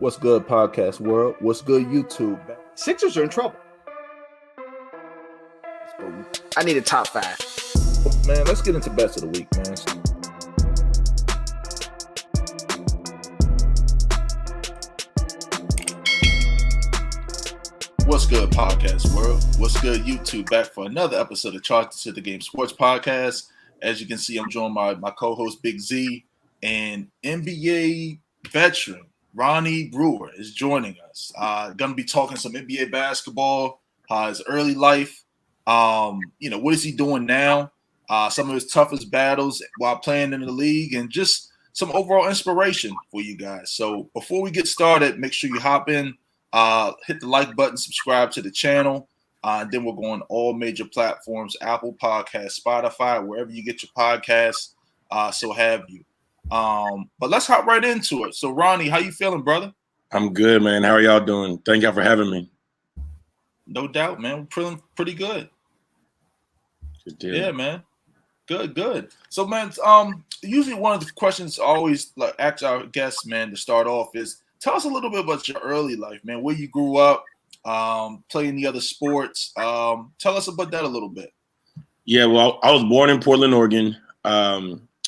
What's good, podcast world? What's good, YouTube? Sixers are in trouble. I need a top five. Man, let's get into best of the week, man. What's good, podcast world? What's good, YouTube? Back for another episode of Charged to the Game Sports Podcast. As you can see, I'm joined by my co-host Big Z and NBA veteran Ronnie Brewer is joining us. Going to be talking some NBA basketball, his early life. What is he doing now? Some of his toughest battles while playing in the league, and just some overall inspiration for you guys. So before we get started, make sure you hop in, hit the like button, subscribe to the channel. And then we're going all major platforms, Apple Podcasts, Spotify, wherever you get your podcasts. So have you. But let's hop right into it. So, Ronnie, how you feeling, brother? I'm good, man. How are y'all doing? Thank y'all for having me. No doubt, man. We're feeling pretty good. Good deal. Yeah, man. Good. So, man, usually one of the questions I always ask our guests, man, to start off is tell us a little bit about your early life, man. Where you grew up, playing the other sports. Tell us about that a little bit. Yeah, well, I was born in Portland, Oregon.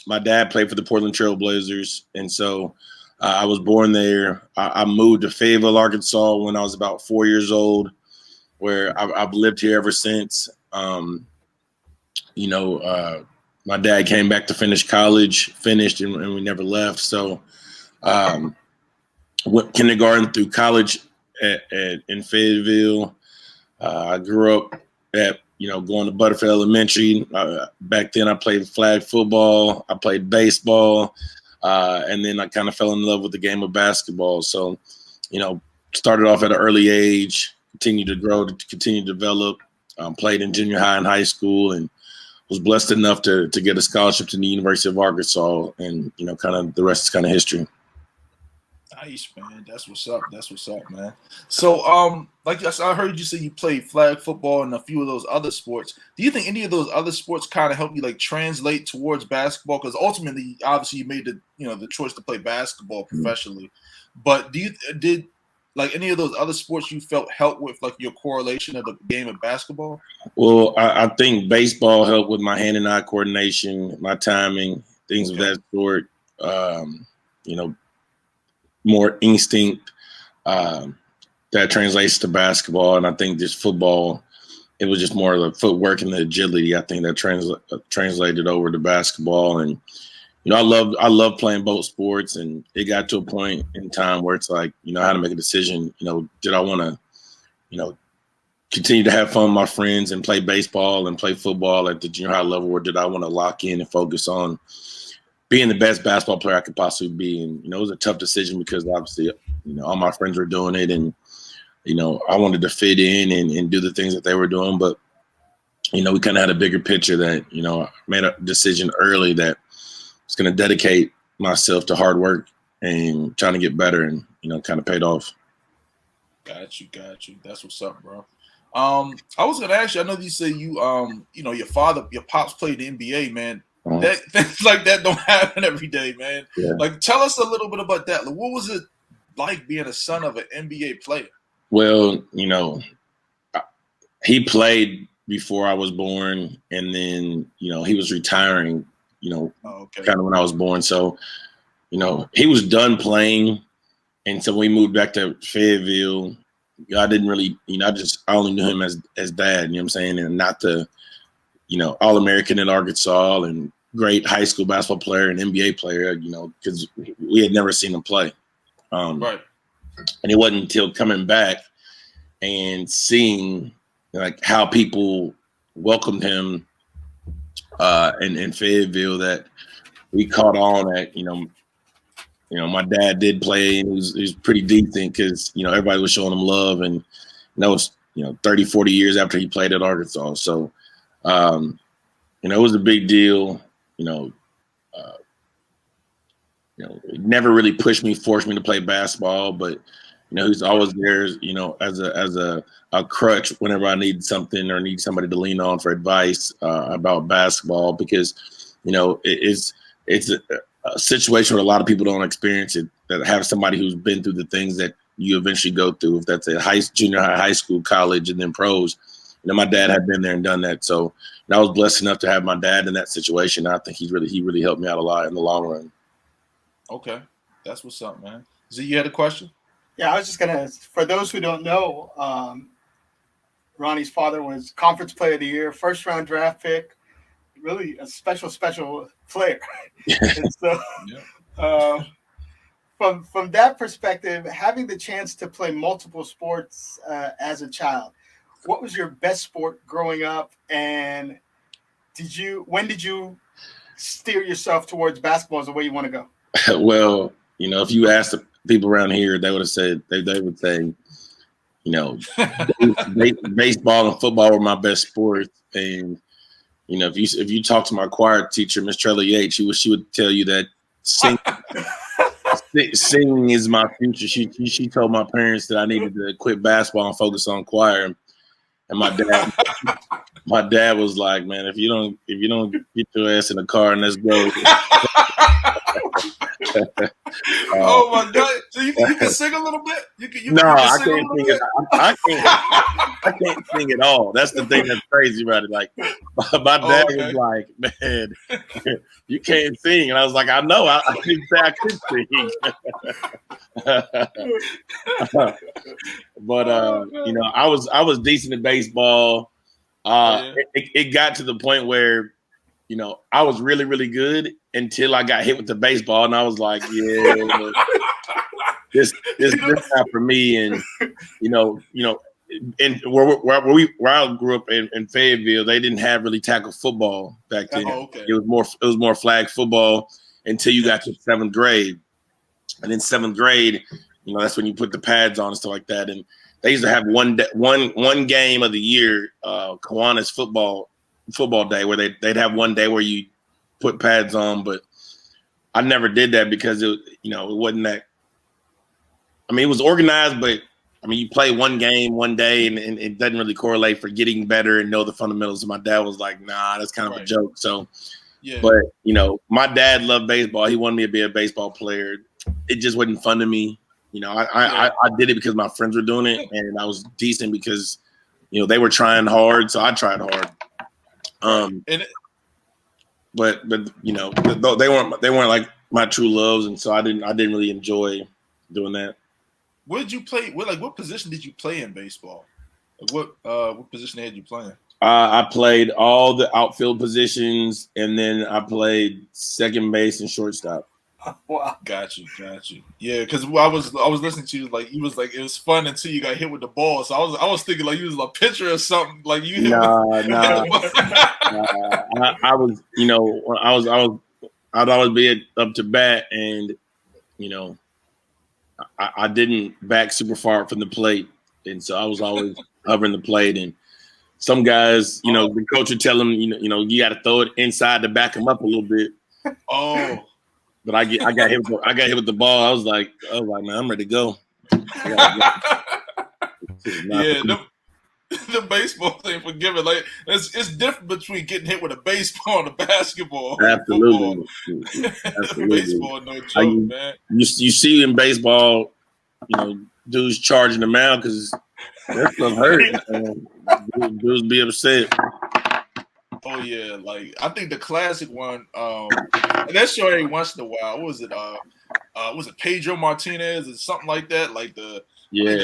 My dad played for the Portland Trail Blazers, and so I was born there. I moved to Fayetteville, Arkansas when I was about 4 years old, where I've lived here ever since. My dad came back to finish college, finished, and we never left. So went kindergarten through college in Fayetteville. I grew up at going to Butterfield Elementary. Back then I played flag football. I played baseball. And then I kind of fell in love with the game of basketball. So, started off at an early age, continued to grow, to continue to develop, played in junior high and high school, and was blessed enough to get a scholarship to the University of Arkansas. And, kind of the rest is kind of history. Nice, man. That's what's up, man. So, I heard you say you played flag football and a few of those other sports. Do you think any of those other sports kind of help you translate towards basketball? Because ultimately, obviously, you made the choice to play basketball professionally. Mm-hmm. But did any of those other sports you felt help with your correlation of the game of basketball? Well, I think baseball helped with my hand-and-eye coordination, my timing, things of that sort. More instinct that translates to basketball. And I think just football, it was just more of the footwork and the agility. I think that translated over to basketball. And, I love playing both sports. And it got to a point in time where it's I had to make a decision. Did I want to, continue to have fun with my friends and play baseball and play football at the junior high level, or did I want to lock in and focus on being the best basketball player I could possibly be? And, it was a tough decision because obviously, all my friends were doing it, and, I wanted to fit in and do the things that they were doing. But, we kind of had a bigger picture that, I made a decision early that I was going to dedicate myself to hard work and trying to get better, and, kind of paid off. Got you. That's what's up, bro. I was going to ask you, I know you say your pops played the NBA, man. Things like that don't happen every day, man. Yeah. Tell us a little bit about that. What was it like being a son of an NBA player? Well, he played before I was born, and then, he was retiring, kind of when I was born. So, he was done playing. And so we moved back to Fayetteville. I didn't really, I only knew him as dad, you know what I'm saying? And not the, All-American in Arkansas and great high school basketball player and NBA player, because we had never seen him play. Right. And it wasn't until coming back and seeing how people welcomed him in Fayetteville that we caught on that, my dad did play, and he was pretty decent because, everybody was showing him love. And that was, 30, 40 years after he played at Arkansas. So, it was a big deal. It never really forced me to play basketball, but he's always there, as a crutch whenever I need something or need somebody to lean on for advice about basketball, because it's a situation where a lot of people don't experience it, that have somebody who's been through the things that you eventually go through, if that's at junior high, high school, college, and then pros. My dad had been there and done that. So I was blessed enough to have my dad in that situation. I think he really helped me out a lot in the long run. Okay. That's what's up, man. Z, you had a question? Yeah, I was just gonna. For those who don't know, Ronnie's father was Conference Player of the Year, first round draft pick, really a special player. And so, from that perspective, having the chance to play multiple sports as a child, what was your best sport growing up, and when did you steer yourself towards basketball as the way you want to go? Well, if you ask the people around here, they would have said they would say, baseball and football were my best sports. And if you talk to my choir teacher, Miss Trella Yates, she would tell you that singing is my future. She told my parents that I needed to quit basketball and focus on choir. And my dad was like, "Man, if you don't get your ass in the car and let's go." Oh my God! So you can sing a little bit. I can't sing it. I can't sing at all. That's the thing that's crazy about it. Like my dad was like, "Man, you can't sing," and I was like, "I know. I didn't say I could sing." But I was decent at baseball. It got to the point where I was really, really good until I got hit with the baseball, and I was like, "Yeah, this not for me." And and where I grew up in Fayetteville, they didn't have really tackle football back then. It was more flag football until you got to 7th grade, and in 7th grade, that's when you put the pads on and stuff like that. And they used to have one game of the year, Kiwanis football day, where they'd have one day where you put pads on, but I never did that because it wasn't that. I mean, it was organized, but you play one game one day, and it doesn't really correlate for getting better and know the fundamentals. And my dad was like, "Nah, that's kind of a joke." So, but my dad loved baseball. He wanted me to be a baseball player. It just wasn't fun to me. I did it because my friends were doing it, and I was decent because they were trying hard, so I tried hard. But they weren't like my true loves, and so I didn't really enjoy doing that. Where did you play? What position did you play in baseball? What position had you playing? I played all the outfield positions, and then I played second base and shortstop. Wow. Got you. Yeah, because I was listening to you, you was like, it was fun until you got hit with the ball. So I was thinking like you was a pitcher or something. Like you hit I was I'd always be up to bat, and I didn't back super far from the plate, and so I was always hovering the plate. And some guys, the coach would tell them, you got to throw it inside to back them up a little bit. Oh. But I got hit with the ball. I was like, man, I'm ready to go. The baseball thing, forgive it. Like it's different between getting hit with a baseball and a basketball. Absolutely. Baseball, no joke, man. You see in baseball, dudes charging the mound because that stuff hurt. Dudes be upset. Oh yeah, I think the classic one, and that's show every once in a while. What was it? Was it Pedro Martinez or something like that? The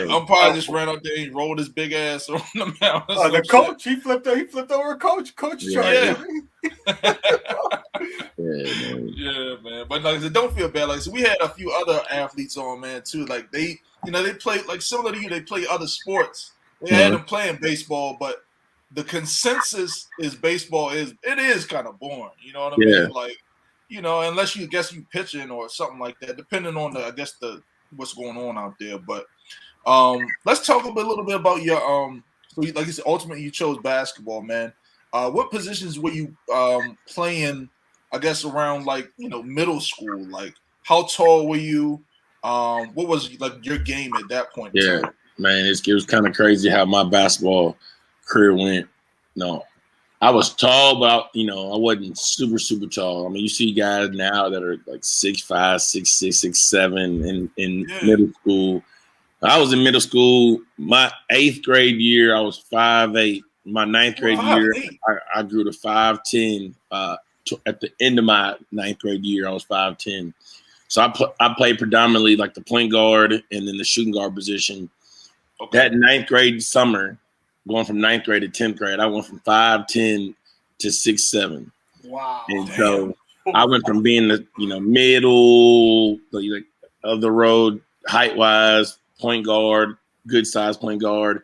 umpire just ran out there and rolled his big ass on the mound. The coach, he flipped over a coach. Coach charged him. Yeah, man. But don't feel bad. So we had a few other athletes on, man, too. They play similar to you. They play other sports. They had them playing baseball, but the consensus is baseball is kind of boring. You know what I mean? Unless you pitching or something like that, depending on what's going on out there. But let's talk a little bit about your so like you said, ultimately you chose basketball, man. What positions were you playing? I guess around middle school. How tall were you? What was your game at that point? Man, it was kind of crazy how my basketball career went. I was tall, but I wasn't super, super tall. I mean, you see guys now that are like 6'5", 6'6", 6'7" in Yeah. middle school. I was in middle school. My 8th grade year, I was 5'8". My 9th grade year, 5'8". I grew to 5'10". At the end of my 9th grade year, I was 5'10". So I played predominantly like the point guard and then the shooting guard position. Okay. That 9th grade summer, going from 9th grade to 10th grade, I went from 5'10" to 6'7". Wow. And Damn. so I went from being the middle like, of the road height wise, point guard, good size point guard,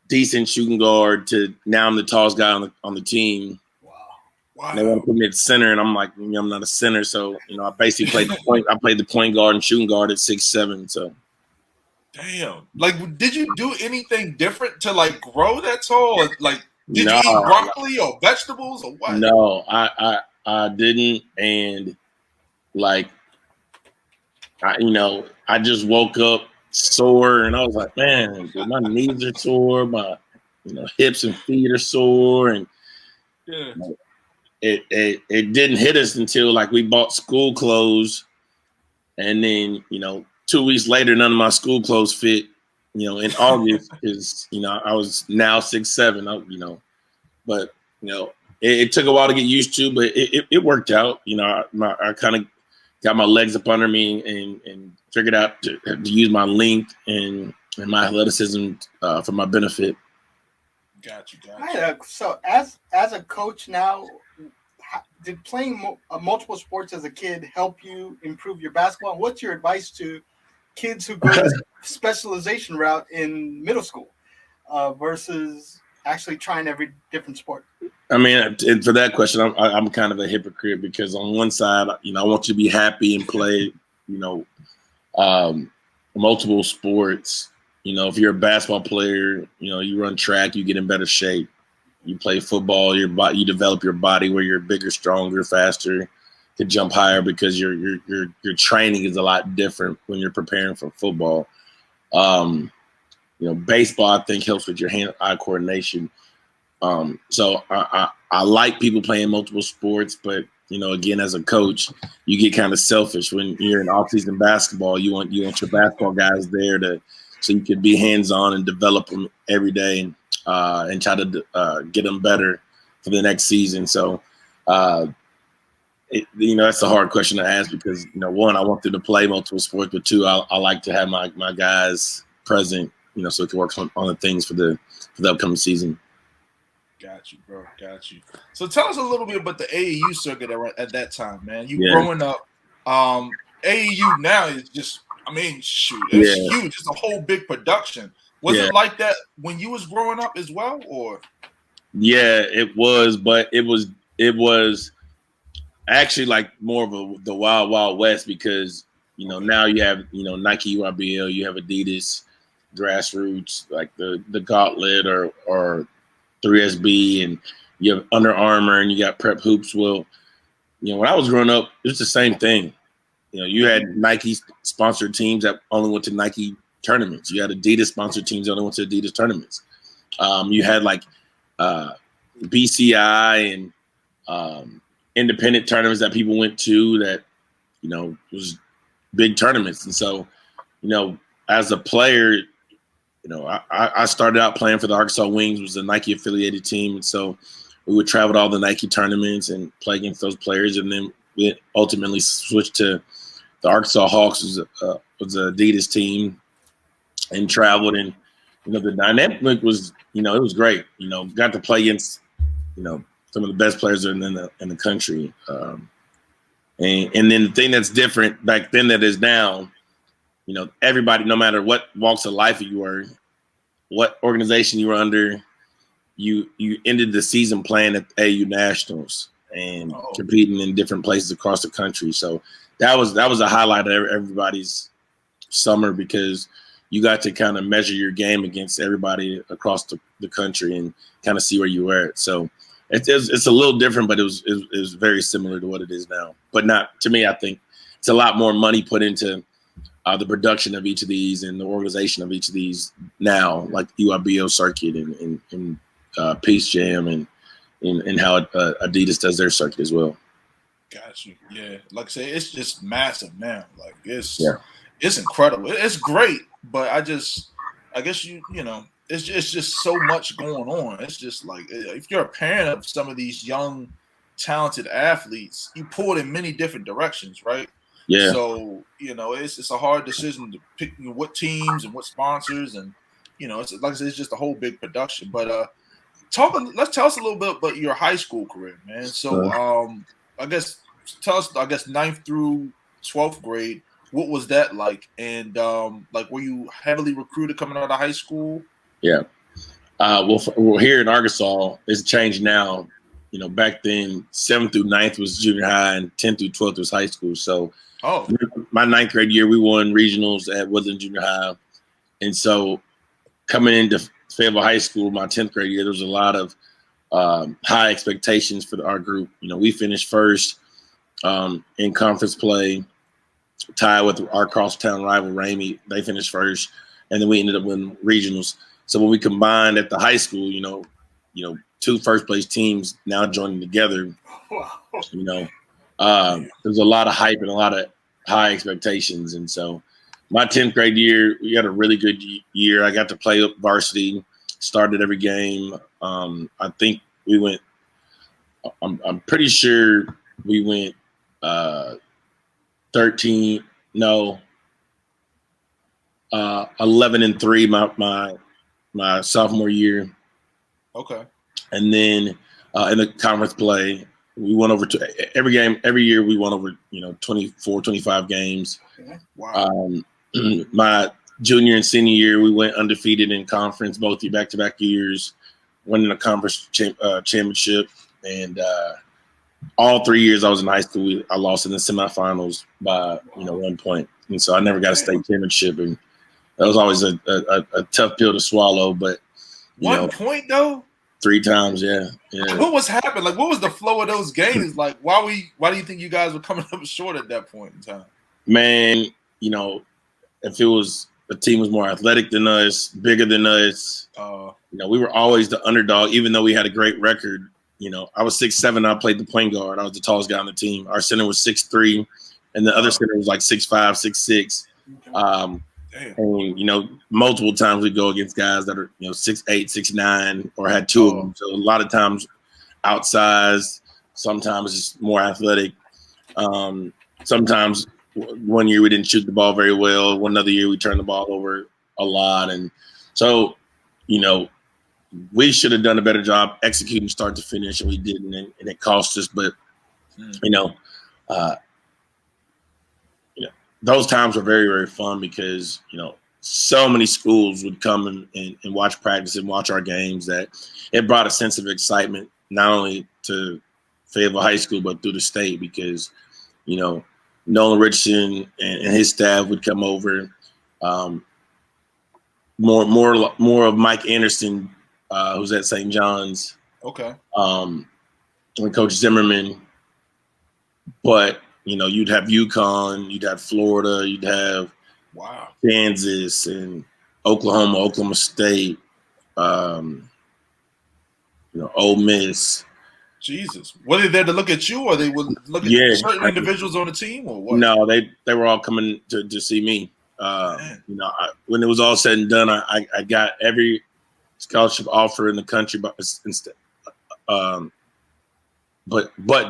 decent shooting guard, to now I'm the tallest guy on the team. Wow. And they want to put me at center, and I'm like, I'm not a center, so I basically played the point. I played the point guard and shooting guard at 6'7". So damn. Like, did you do anything different to like grow that tall? Like, did no, you eat broccoli or vegetables or what? no, I didn't, and like I just woke up sore, and I was like, man, dude, my knees are sore, my hips and feet are sore, and Yeah. it didn't hit us until like we bought school clothes, and then 2 weeks later, none of my school clothes fit. In August, is I was now 6'7". But it took a while to get used to, but it worked out. I kind of got my legs up under me and figured out to use my length and my athleticism for my benefit. Got you. So as a coach now, did playing multiple sports as a kid help you improve your basketball? What's your advice to kids who go the specialization route in middle school versus actually trying every different sport? I mean, and for that question, I'm kind of a hypocrite, because on one side, I want you to be happy and play, multiple sports. If you're a basketball player, you run track, you get in better shape. You play football, you develop your body where you're bigger, stronger, faster, can jump higher, because your training is a lot different when you're preparing for football. Baseball, I think, helps with your hand-eye coordination. So I like people playing multiple sports, but again, as a coach, you get kind of selfish when you're in off-season basketball. You want your basketball guys there so you can be hands-on and develop them every day, and try to get them better for the next season. So, that's a hard question to ask, because one, I want them to play multiple sports, but two, I like to have my guys present, so we can work on the things for the upcoming season. Got you, bro. Got you. So tell us a little bit about the AAU circuit at that time, man. You Yeah. growing up, AAU now is just, shoot, it's huge. It's a whole big production. Was it like that when you was growing up as well, or? Yeah, it was, but it was actually like more of the wild, wild west, because now you have Nike URBL, you have Adidas, Grassroots, like the Gauntlet or 3SB, and you have Under Armour, and you got Prep Hoops. Well, when I was growing up, it was the same thing. You had Nike sponsored teams that only went to Nike tournaments. You had Adidas sponsored teams that only went to Adidas tournaments. You had like BCI and independent tournaments that people went to that was big tournaments. And so as a player, I started out playing for the Arkansas Wings, was a Nike affiliated team. And so we would travel to all the Nike tournaments and play against those players. And then we ultimately switched to the Arkansas Hawks, was an Adidas team, and traveled. And, the dynamic was, it was great. Got to play against, some of the best players in the country. And then the thing that's different back then that is now, everybody, no matter what walks of life you were, what organization you were under, you ended the season playing at AU Nationals and competing in different places across the country. So that was a highlight of everybody's summer, because you got to kind of measure your game against everybody across the country and kind of see where you were at. So it's a little different, but it was very similar to what it is now. But not to me. I think it's a lot more money put into the production of each of these and the organization of each of these now, like UIBO circuit and Peace Jam, and in how Adidas does their circuit as well. Got you. Yeah, like I say, it's just massive now. Like it's incredible. It's great, but I guess it's just so much going on. It's just like if you're a parent of some of these young, talented athletes, you pull it in many different directions, right? Yeah. So it's a hard decision to pick what teams and what sponsors, and it's like I said, it's just a whole big production. But let's tell us a little bit about your high school career, man. So I guess tell us, ninth through 12th grade, what was that like? And like, were you heavily recruited coming out of high school? Yeah. Well, here in Arkansas, it's changed now. Back then, 7th through 9th was junior high, and 10th through 12th was high school. So, my 9th grade year, we won regionals at Woodland Junior High, and so coming into Fayetteville High School, my 10th grade year, there was a lot of high expectations for our group. We finished first in conference play, tied with our crosstown rival Ramey. They finished first, and then we ended up winning regionals. So when we combined at the high school, 2 first place teams now joining together, there's a lot of hype and a lot of high expectations. And so my 10th grade year, we had a really good year. I got to play varsity, started every game. I think we went, I'm pretty sure we went 11-3 my sophomore year. Okay. And then in the conference play, we won over every year. We won over 24, 25 games. Wow. My junior and senior year, we went undefeated in conference both back-to-back years, winning a conference championship. And all 3 years I was in high school, I lost in the semifinals by 1 point, and so I never got a state championship, and that was always a tough pill to swallow. But 1 point though. 3 times, yeah. What was happening? Like, what was the flow of those games? Like, why do you think you guys were coming up short at that point in time? Man, if it was a team was more athletic than us, bigger than us, we were always the underdog, even though we had a great record. I was 6'7", I played the point guard. I was the tallest guy on the team. Our center was 6'3", and the other center was like 6'5", 6'6". And multiple times we go against guys that are 6'8", 6'9", or had 2 of them. So a lot of times outsized, sometimes just more athletic. Sometimes one year we didn't shoot the ball very well. One other year we turned the ball over a lot, and so we should have done a better job executing start to finish, and we didn't, and it cost us. But those times were very, very fun because so many schools would come and watch practice and watch our games that it brought a sense of excitement not only to Fayetteville High School but through the state, because Nolan Richardson and his staff would come over. More of Mike Anderson, who's at St. John's. Okay. And Coach Zimmerman. But, you'd have UConn, you'd have Florida, you'd have Kansas and Oklahoma State, Ole Miss. Jesus. Were they there to look at you, or they would look at certain individuals on the team, or what? No, they were all coming to see me. When it was all said and done, I got every scholarship offer in the country, but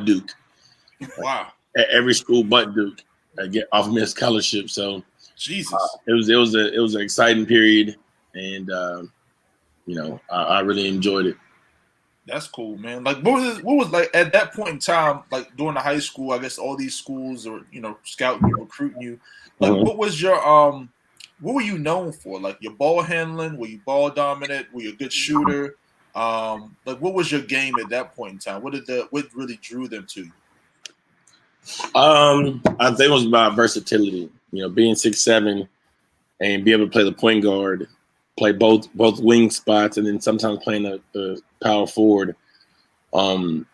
Duke. Wow. Every school but Duke, I get offered me a scholarship. So Jesus, it was an exciting period, and I really enjoyed it. That's cool, man. Like, what was like at that point in time, like during the high school? I guess all these schools are scouting you, recruiting you. Like, what was your what were you known for? Like your ball handling? Were you ball dominant? Were you a good shooter? Like, what was your game at that point in time? What really drew them to you? I think it was about versatility. Being 6'7" and be able to play the point guard, play both wing spots, and then sometimes playing the power forward. I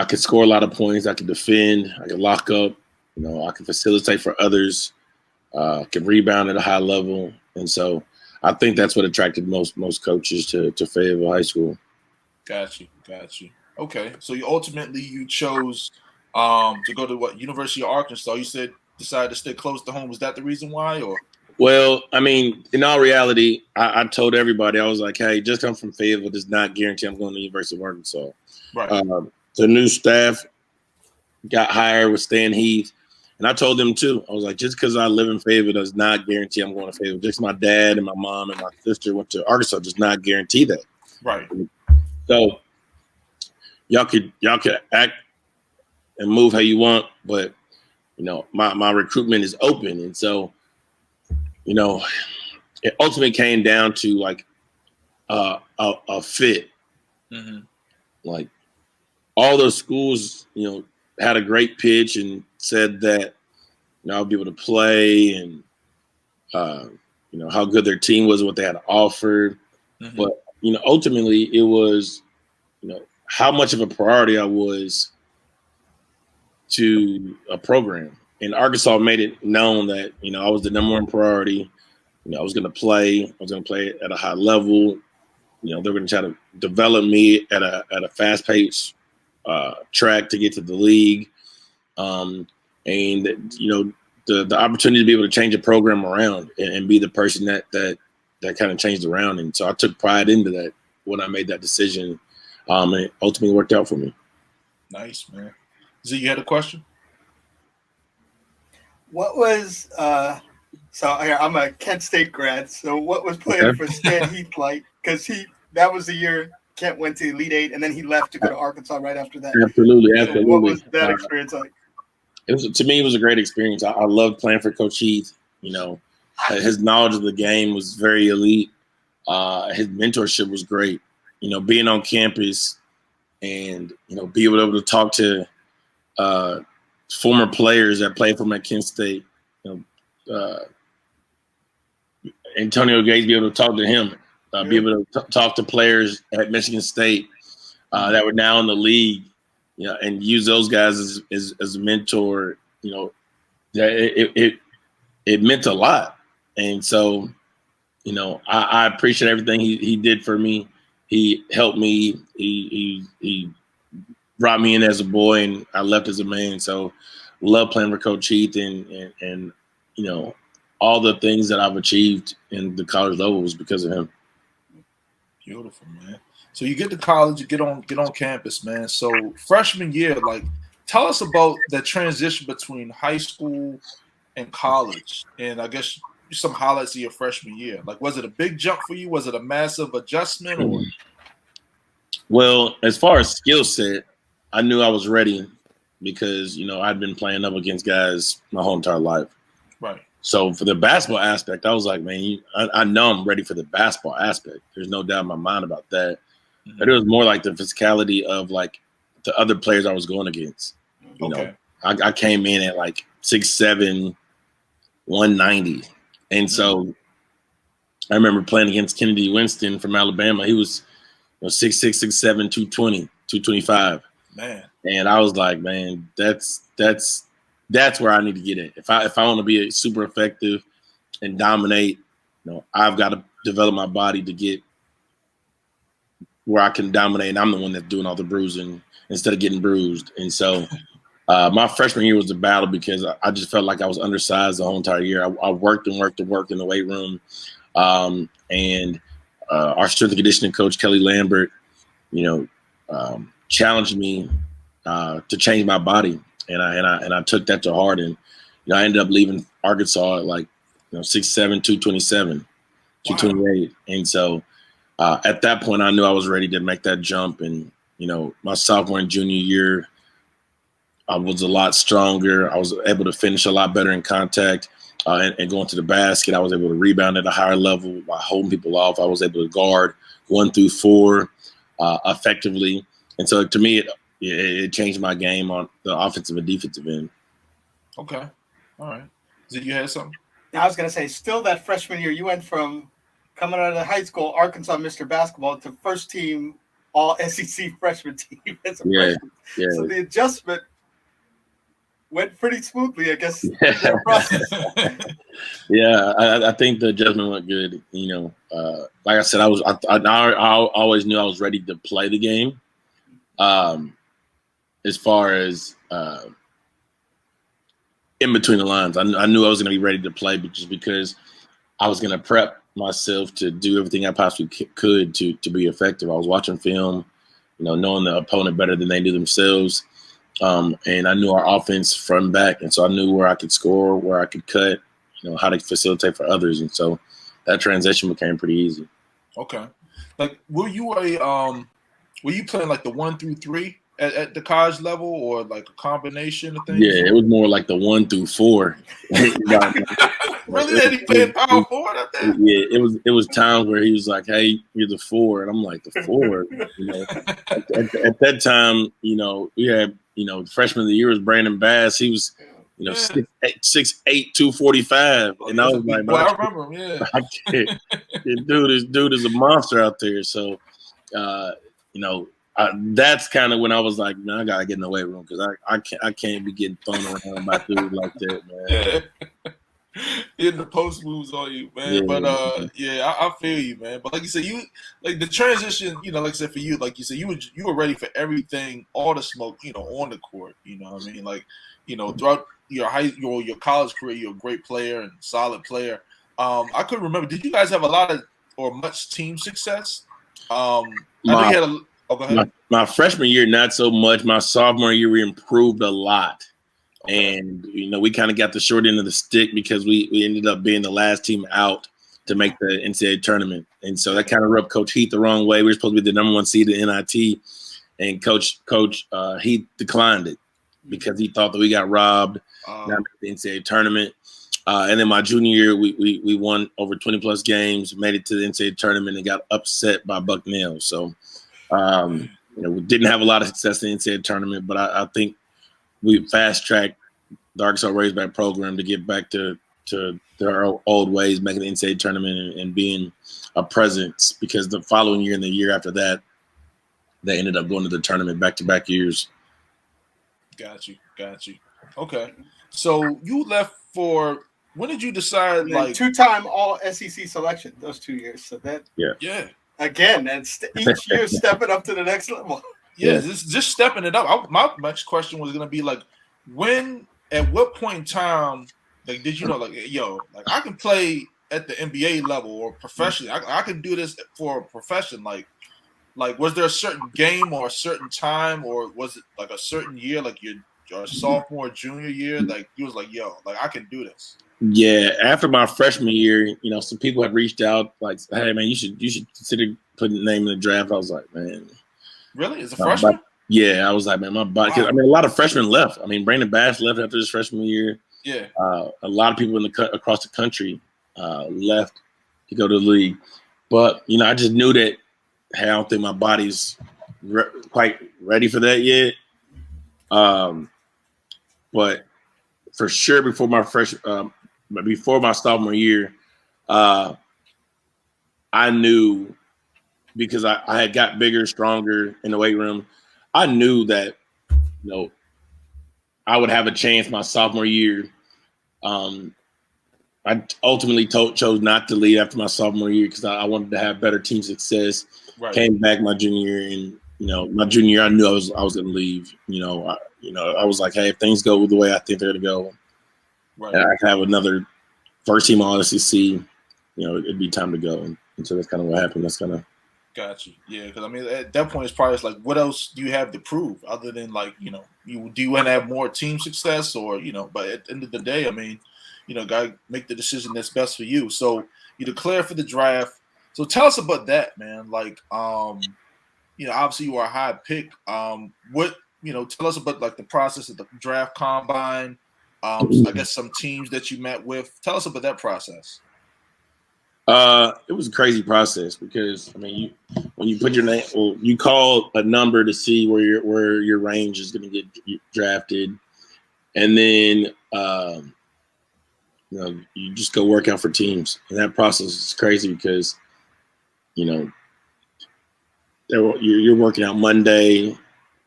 could score a lot of points. I could defend. I could lock up. I could facilitate for others. Could rebound at a high level, and so I think that's what attracted most coaches to Fayetteville High School. Got you. Okay, so you chose to go to what, University of Arkansas? You said decided to stay close to home. Was that the reason why, or? Well, I mean, in all reality, I told everybody, I was like, hey, just come from Fayetteville does not guarantee I'm going to the University of Arkansas. Right. The new staff got hired with Stan Heath. And I told them too. I was like, just because I live in Fayetteville does not guarantee I'm going to Fayetteville. Just my dad and my mom and my sister went to Arkansas does not guarantee that. Right. So y'all could act and move how you want, but my recruitment is open. And so, it ultimately came down to like a fit. Mm-hmm. Like all those schools, had a great pitch and said that I'll be able to play and how good their team was, what they had to offer. Mm-hmm. But ultimately it was how much of a priority I was to a program. And Arkansas made it known that I was the number one priority. I was going to play. I was going to play at a high level. They're going to try to develop me at a fast-paced track to get to the league. And the opportunity to be able to change a program around and be the person that kind of changed around. And so I took pride into that when I made that decision. And it ultimately worked out for me. Nice, man. Z, you had a question? What was I'm a Kent State grad. So what was playing for Stan Heath like? Because that was the year Kent went to Elite Eight, and then he left to go to Arkansas right after that. Absolutely. So what was that experience like? To me, it was a great experience. I loved playing for Coach Heath. His knowledge of the game was very elite. His mentorship was great. Being on campus and being able to talk to former players that played for him at Kent State. Antonio Gates, be able to talk to him. Be able to talk to players at Michigan State that were now in the league. And use those guys as a mentor, it meant a lot. And so, I appreciate everything he did for me. He helped me. He brought me in as a boy, and I left as a man. So, love playing for Coach Heath and all the things that I've achieved in the college level was because of him. Beautiful, man. So you get to college, you get on campus, man. So freshman year, tell us about the transition between high school and college, and I guess some highlights of your freshman year. Was it a big jump for you? Was it a massive adjustment? Or? Well, as far as skill set, I knew I was ready because I'd been playing up against guys my whole entire life. Right. So for the basketball aspect, I was like, man, I know I'm ready for the basketball aspect. There's no doubt in my mind about that. Mm-hmm. But it was more like the physicality of the other players I was going against. I came in at 6'7", 190. And so I remember playing against Kennedy Winston from Alabama. He was 6'6", 6'7", 220, 225. Man. And I was like, man, that's where I need to get in. If I want to be super effective and dominate, I've got to develop my body to get where I can dominate, and I'm the one that's doing all the bruising instead of getting bruised. And so my freshman year was a battle because I just felt like I was undersized the whole entire year. I worked in the weight room. And our strength and conditioning coach, Kelly Lambert, challenged me to change my body. And I took that to heart. And, I ended up leaving Arkansas at 6'7", 227, 228. And so at that point, I knew I was ready to make that jump. And, my sophomore and junior year, I was a lot stronger. I was able to finish a lot better in contact and going to the basket. I was able to rebound at a higher level by holding people off. I was able to guard 1 through 4 effectively. And so to me, it changed my game on the offensive and defensive end. Okay. All right. Did you have something? I was going to say, still that freshman year, you went from coming out of high school, Arkansas Mr. Basketball, to first team all SEC freshman team as a freshman. Yeah. So the adjustment went pretty smoothly, I guess. Yeah, I think the adjustment went good. Like I said, I always knew I was ready to play the game. as far as in between the lines. I knew I was going to be ready to play, but just because I was going to prep myself to do everything I possibly could to be effective. I was watching film, knowing the opponent better than they do themselves. And I knew our offense front and back. And so I knew where I could score, where I could cut, how to facilitate for others. And so that transition became pretty easy. Okay. Like, were you playing like the 1 through 3 at the college level, or like a combination of things? Yeah, it was more like the 1 through 4. Really? That he played power forward up there? Yeah, it was times where he was like, "Hey, you're the 4," and I'm like, "The 4." At that time, we had, freshman of the year was Brandon Bass. He was, 6'8", 245, and I was like, "Well, I remember him." Yeah, I can't. This dude is a monster out there. So, that's kind of when I was like, man, I gotta get in the weight room because I can't be getting thrown around by dudes like that, man. Yeah. Hitting the post moves on you, man. Yeah, but I feel you, man. But like you said, you like the transition, like I said, for you, like you said, you were ready for everything, all the smoke, on the court. You know what I mean? Like, throughout your your college career, you're a great player and solid player. I couldn't remember. Did you guys have a lot of or much team success? I know you had a. Oh, go ahead. My freshman year, not so much. My sophomore year, we improved a lot. Okay. And, we kind of got the short end of the stick because we ended up being the last team out to make the NCAA tournament. And so that kind of rubbed Coach Heath the wrong way. We were supposed to be the number 1 seed in NIT. And Coach Heath declined it because he thought that we got robbed not the NCAA tournament. And then my junior year, we won over 20-plus games, made it to the NCAA tournament, and got upset by Bucknell. So, we didn't have a lot of success in the NCAA tournament, but I think we fast-tracked the Arkansas Razorback program to get back to their old ways, making the NCAA tournament and being a presence, because the following year and the year after that, they ended up going to the tournament back-to-back years. Got you. Okay. So you left for – when did you decide, like – 2-time All-SEC selection those 2 years. So that – Yeah. Again, and each year stepping up to the next level. Yeah, just stepping it up. My next question was gonna be like, at what point in time, like, did you know, like, I can play at the NBA level or professionally. I can do this for a profession. Like, was there a certain game or a certain time, or was it like a certain year, like your sophomore, junior year? Like, you was like, I can do this. Yeah, after my freshman year, some people had reached out, like, hey, man, you should consider putting a name in the draft. I was like, man. Really? As a freshman? Yeah, I was like, man, my body. Wow. I mean, a lot of freshmen left. I mean, Brandon Bass left after his freshman year. Yeah. A lot of people across the country left to go to the league. But, I just knew that, hey, I don't think my body's quite ready for that yet. But for sure, before my sophomore year, I knew, because I had got bigger, stronger in the weight room. I knew that, I would have a chance my sophomore year. I ultimately chose not to leave after my sophomore year because I wanted to have better team success. Right. Came back my junior year, and my junior year, I knew I was going to leave. I was like, hey, if things go the way I think they're going to go, right, and I can have another first team All SEC, it'd be time to go. And so that's kind of what happened. That's kind of. Got you. Yeah, because I mean, at that point, it's probably like, what else do you have to prove other than do you want to have more team success, or But at the end of the day, I mean, gotta make the decision that's best for you. So you declare for the draft. So tell us about that, man. Like, obviously you are a high pick. Tell us about like the process of the draft combine. I guess some teams that you met with. Tell us about that process. It was a crazy process because, I mean, when you put your name, you call a number to see where your range is going to get drafted, and then you just go work out for teams, and that process is crazy because you're working out Monday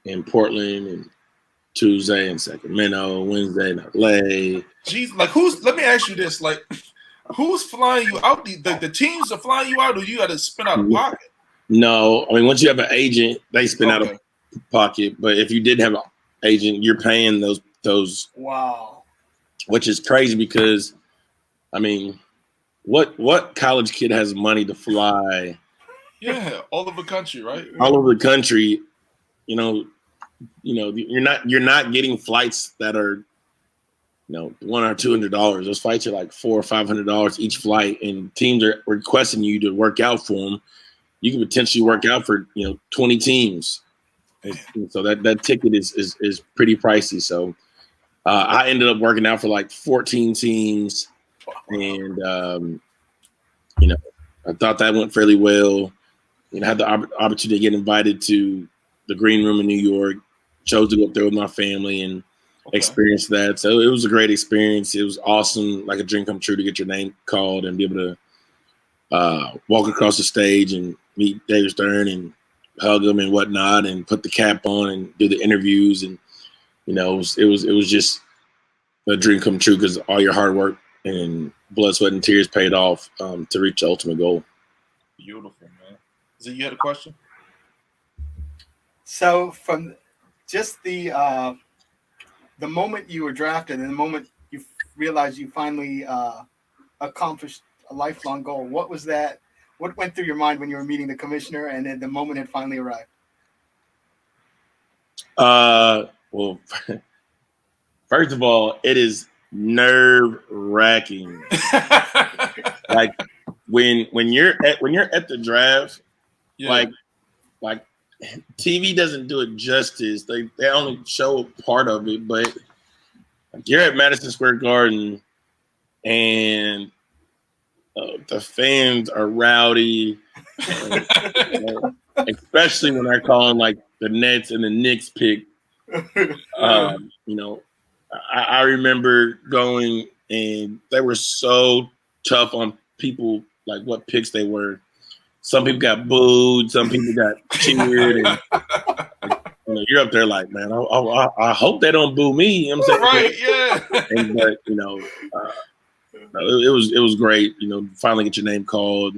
in Portland and Tuesday in Sacramento, Wednesday in LA. Jeez, like let me ask you this, like. Who's flying you out? The teams are flying you out, or you got to spin out of pocket? No, I mean, once you have an agent, they spin out of. pocket. But if you did have an agent, you're paying those. Wow. Which is crazy because, I mean, what college kid has money to fly? Yeah, all over the country, right? All over the country. You're not getting flights that are, $100 or $200. Those flights are like $400 or $500 each flight, and teams are requesting you to work out for them. You can potentially work out for 20 teams, and so that ticket is pretty pricey. So I ended up working out for like 14 teams, and I thought that went fairly well. Had the opportunity to get invited to the green room in New York. Chose to go up there with my family and experience that. So it was a great experience. It was awesome, like a dream come true to get your name called and be able to walk across the stage and meet David Stern and hug him and whatnot, and put the cap on and do the interviews. And it was just a dream come true because all your hard work and blood, sweat, and tears paid off to reach the ultimate goal. Beautiful, man. So you had a question? So from just the moment you were drafted and the moment you realized you finally accomplished a lifelong goal, what was that? What went through your mind when you were meeting the commissioner and then the moment had finally arrived? Well, first of all, it is nerve-wracking. Like when you're at the draft, like TV doesn't do it justice. They only show part of it, but you're at Madison Square Garden and the fans are rowdy, and, especially when they're calling like the Nets and the Knicks pick. I remember going, and they were so tough on people, like what picks they were. Some people got booed, some people got cheered, and you're up there like, man, I hope they don't boo me. You know what I'm saying? Right, yeah. But it was great. Finally get your name called.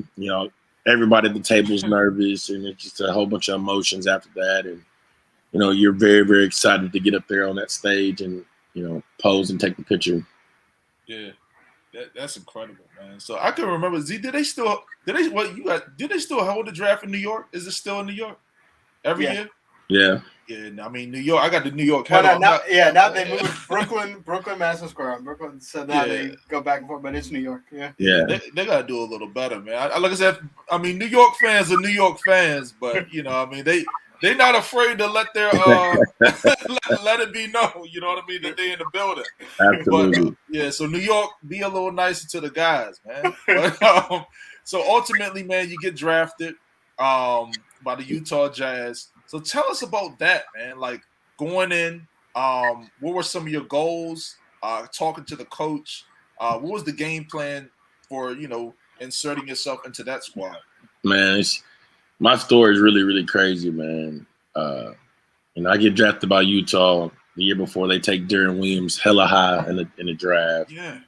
Everybody at the table is nervous, and it's just a whole bunch of emotions after that. And you're very, very excited to get up there on that stage and pose and take the picture. Yeah, that's incredible, man. So I can remember. Z, did they still hold the draft in New York? Is it still in New York every year? Yeah. Yeah, I mean New York. I got the New York head on. Now they moved Brooklyn, Madison Square, Brooklyn. So now they go back and forth, but it's New York. Yeah. They gotta do a little better, man. Like I said, I mean New York fans are New York fans, but they're not afraid to let their let it be known. You know what I mean? That they're in the building. Absolutely. But, so New York, be a little nicer to the guys, man. But, so ultimately, man, you get drafted by the Utah Jazz. So tell us about that, man. Like going in, what were some of your goals? Talking to the coach, what was the game plan for inserting yourself into that squad? Man, my story is really, really crazy, man. I get drafted by Utah the year before they take Deron Williams hella high in the draft. Yeah.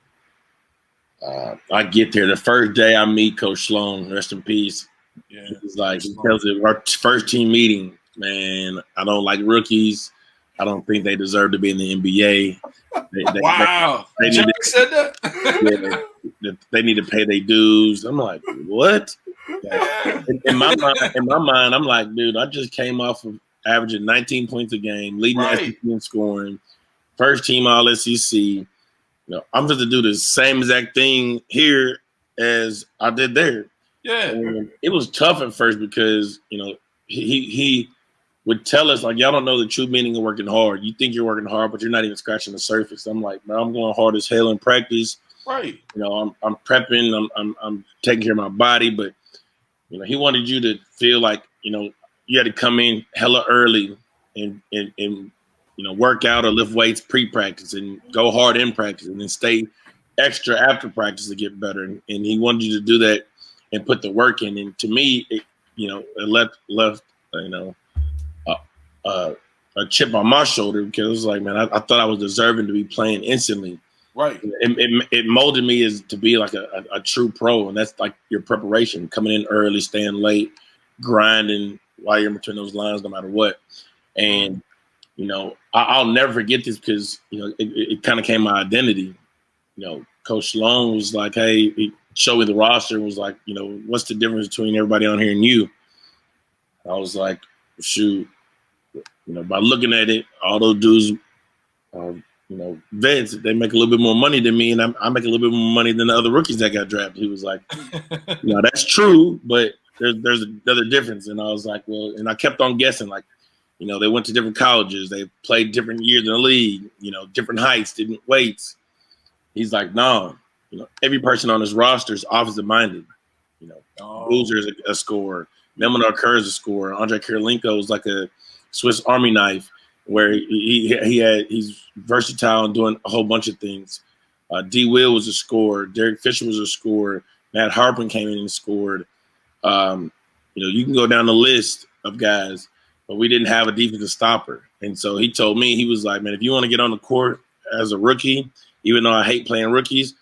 I get there the first day I meet Coach Sloan, rest in peace. Yeah. He's like, he tells it our first team meeting, man, I don't like rookies. I don't think they deserve to be in the NBA. Wow. They said that? They need to pay their dues. I'm like, what? In my mind, I'm like, dude, I just came off of averaging 19 points a game, leading the SEC in scoring, first team All SEC. I'm going to do the same exact thing here as I did there. Yeah. And it was tough at first because, he would tell us, like, y'all don't know the true meaning of working hard. You think you're working hard, but you're not even scratching the surface. I'm like, man, I'm going hard as hell in practice. Right. I'm prepping. I'm taking care of my body, but he wanted you to feel like you had to come in hella early and work out or lift weights pre-practice and go hard in practice and then stay extra after practice to get better. And he wanted you to do that and put the work in. And to me, it left a chip on my shoulder because it was like, man, I thought I was deserving to be playing instantly. Right. It molded me as to be like a true pro, and that's like your preparation, coming in early, staying late, grinding while you're in between those lines, no matter what. And, I'll never forget this because, it kind of became my identity. Coach Sloan was like, hey, he showed me the roster and was like, what's the difference between everybody on here and you? I was like, shoot, by looking at it, all those dudes are, vets, they make a little bit more money than me, and I make a little bit more money than the other rookies that got drafted. He was like, that's true, but there's another difference. And I was like, well, and I kept on guessing, like, they went to different colleges, they played different years in the league, different heights, different weights. He's like, no, every person on this roster is offensive minded. Boozer is a scorer, Memonar Kerr is a scorer, Andre Kirilenko is like a Swiss Army knife, where he's versatile and doing a whole bunch of things. D. Will was a scorer. Derek Fisher was a scorer. Matt Harpin came in and scored. You can go down the list of guys, but we didn't have a defensive stopper. And so he told me, he was like, man, if you want to get on the court as a rookie, even though I hate playing rookies,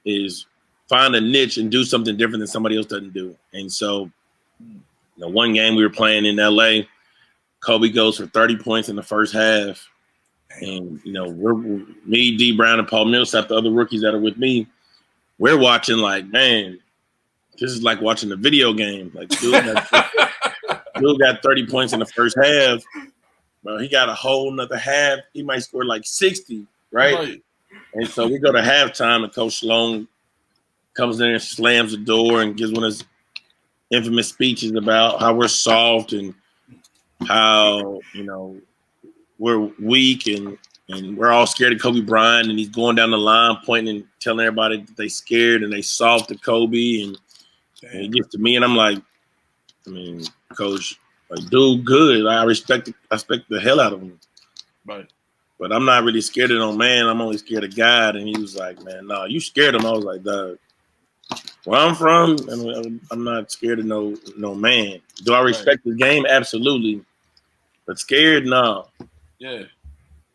is find a niche and do something different than somebody else doesn't do. And so, one game we were playing in L.A., Kobe goes for 30 points in the first half. And, we're me, D. Brown, and Paul Millsap, the other rookies that are with me, we're watching like, man, this is like watching a video game. Like, dude got 30 points in the first half. But he got a whole nother half. He might score like 60, right? And so we go to halftime, and Coach Sloan comes in and slams the door and gives one of his infamous speeches about how we're soft and how, we're weak and we're all scared of Kobe Bryant, and he's going down the line pointing and telling everybody that they scared and they soft to Kobe, and he gets to me and I'm like, Coach, like, dude, good. I respect the hell out of him. Right. But I'm not really scared of no man. I'm only scared of God. And he was like, man, no, you scared of him. I was like, Dog, where I'm from, I'm not scared of no man. Do I respect the game? Absolutely. But scared? No. Yeah.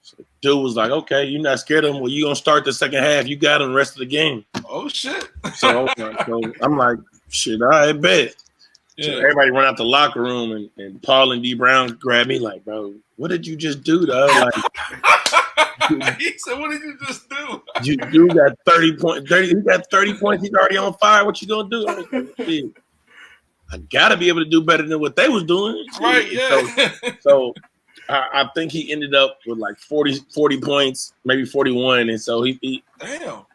So dude was like, okay, you're not scared of him. Well, you're going to start the second half. You got him the rest of the game. Oh, shit. So I'm like, shit, I bet. Yeah. So everybody run out the locker room, and Paul and D. Brown grabbed me like, bro, what did you just do, dog? Like, he said, what did you just do? You got 30 points. He got 30 points. He's already on fire. What you going to do? I was like, shit, I got to be able to do better than what they was doing. Right, yeah. So I think he ended up with like 40 points, maybe 41. And so he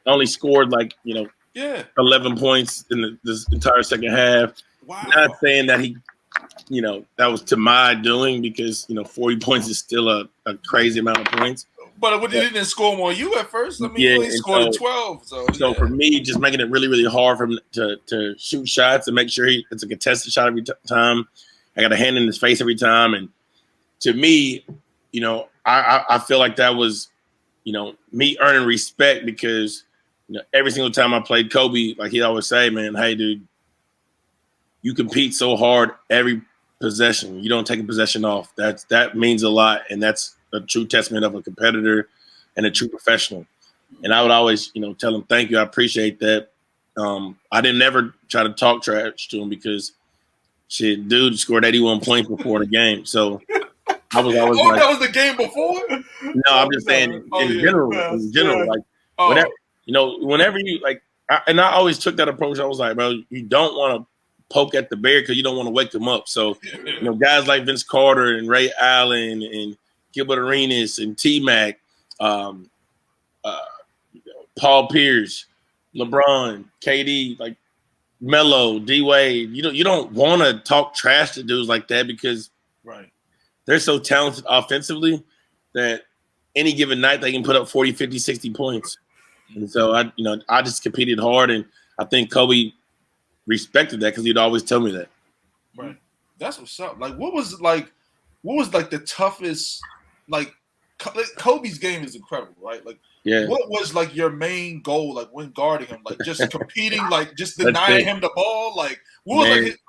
only scored like, 11 points in this entire second half. Wow. Not saying that he, that was to my doing, because, 40 points is still a crazy amount of points. But he didn't score them on you at first. He only scored 12. So for me, just making it really, really hard for him to shoot shots and make sure it's a contested shot every time. I got a hand in his face every time. And to me, I feel like that was, me earning respect, because, every single time I played Kobe, like he always say, man, hey, dude, you compete so hard every possession. You don't take a possession off. That means a lot, and that's a true testament of a competitor and a true professional. And I would always, tell him, thank you, I appreciate that. I didn't ever try to talk trash to him, because shit, dude scored 81 points before the game. So I was always like, that was the game before? No, I'm just saying in general, like whenever you like, and I always took that approach. I was like, bro, you don't want to poke at the bear because you don't want to wake them up. So, guys like Vince Carter and Ray Allen and Gilbert Arenas and T-Mac, Paul Pierce, LeBron, KD, like Melo, D-Wade, you don't want to talk trash to dudes like that, because they're so talented offensively that any given night they can put up 40, 50, 60 points. And so I just competed hard, and I think Kobe respected that because he'd always tell me that. Right. That's what's up. Like, what was the toughest, like Kobe's game is incredible, right? Like, what was like your main goal, like when guarding him, like just competing, like just denying him the ball? Like, what was like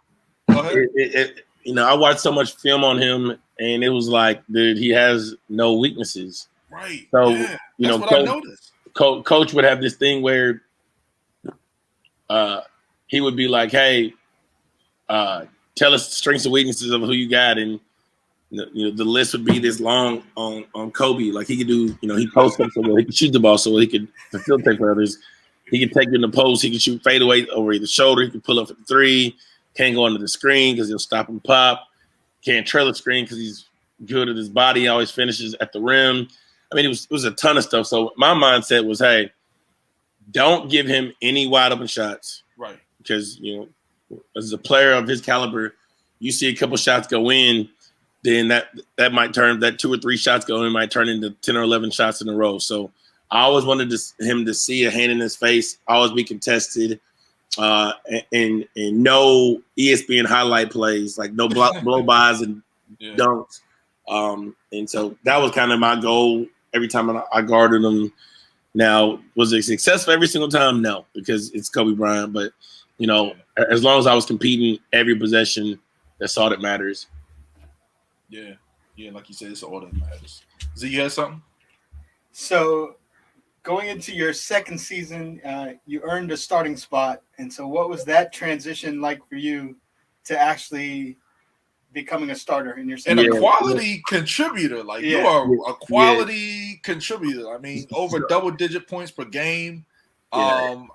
go ahead. I watched so much film on him, and it was like, dude, he has no weaknesses. Right. So, that's what I noticed. Coach would have this thing where he would be like, hey, tell us the strengths and weaknesses of who you got. And the list would be this long on Kobe. Like he could do, he posts up so well, he could shoot the ball so well, he could facilitate for others. He could take you in the post. He could shoot fadeaway over the shoulder. He could pull up for the three. Can't go under the screen because he'll stop and pop. Can't trail the screen because he's good at his body. He always finishes at the rim. I mean, it was a ton of stuff. So my mindset was, hey, don't give him any wide open shots. Right. Because, as a player of his caliber, you see a couple shots go in, then that might turn, that 2 or 3 shots go in might turn into 10 or 11 shots in a row. So I always wanted him to see a hand in his face, always be contested, and no ESPN highlight plays, like no blow-bys and dunks. And so that was kind of my goal every time I guarded him. Now, was it successful every single time? No, because it's Kobe Bryant. But, as long as I was competing every possession, that's all that matters. Yeah. Yeah, like you said, it's all that matters. Z, you had something? So going into your second season, you earned a starting spot. And so what was that transition like for you to actually becoming a starter in your second And a quality contributor? Like you are a quality contributor. I mean, over double-digit points per game. They was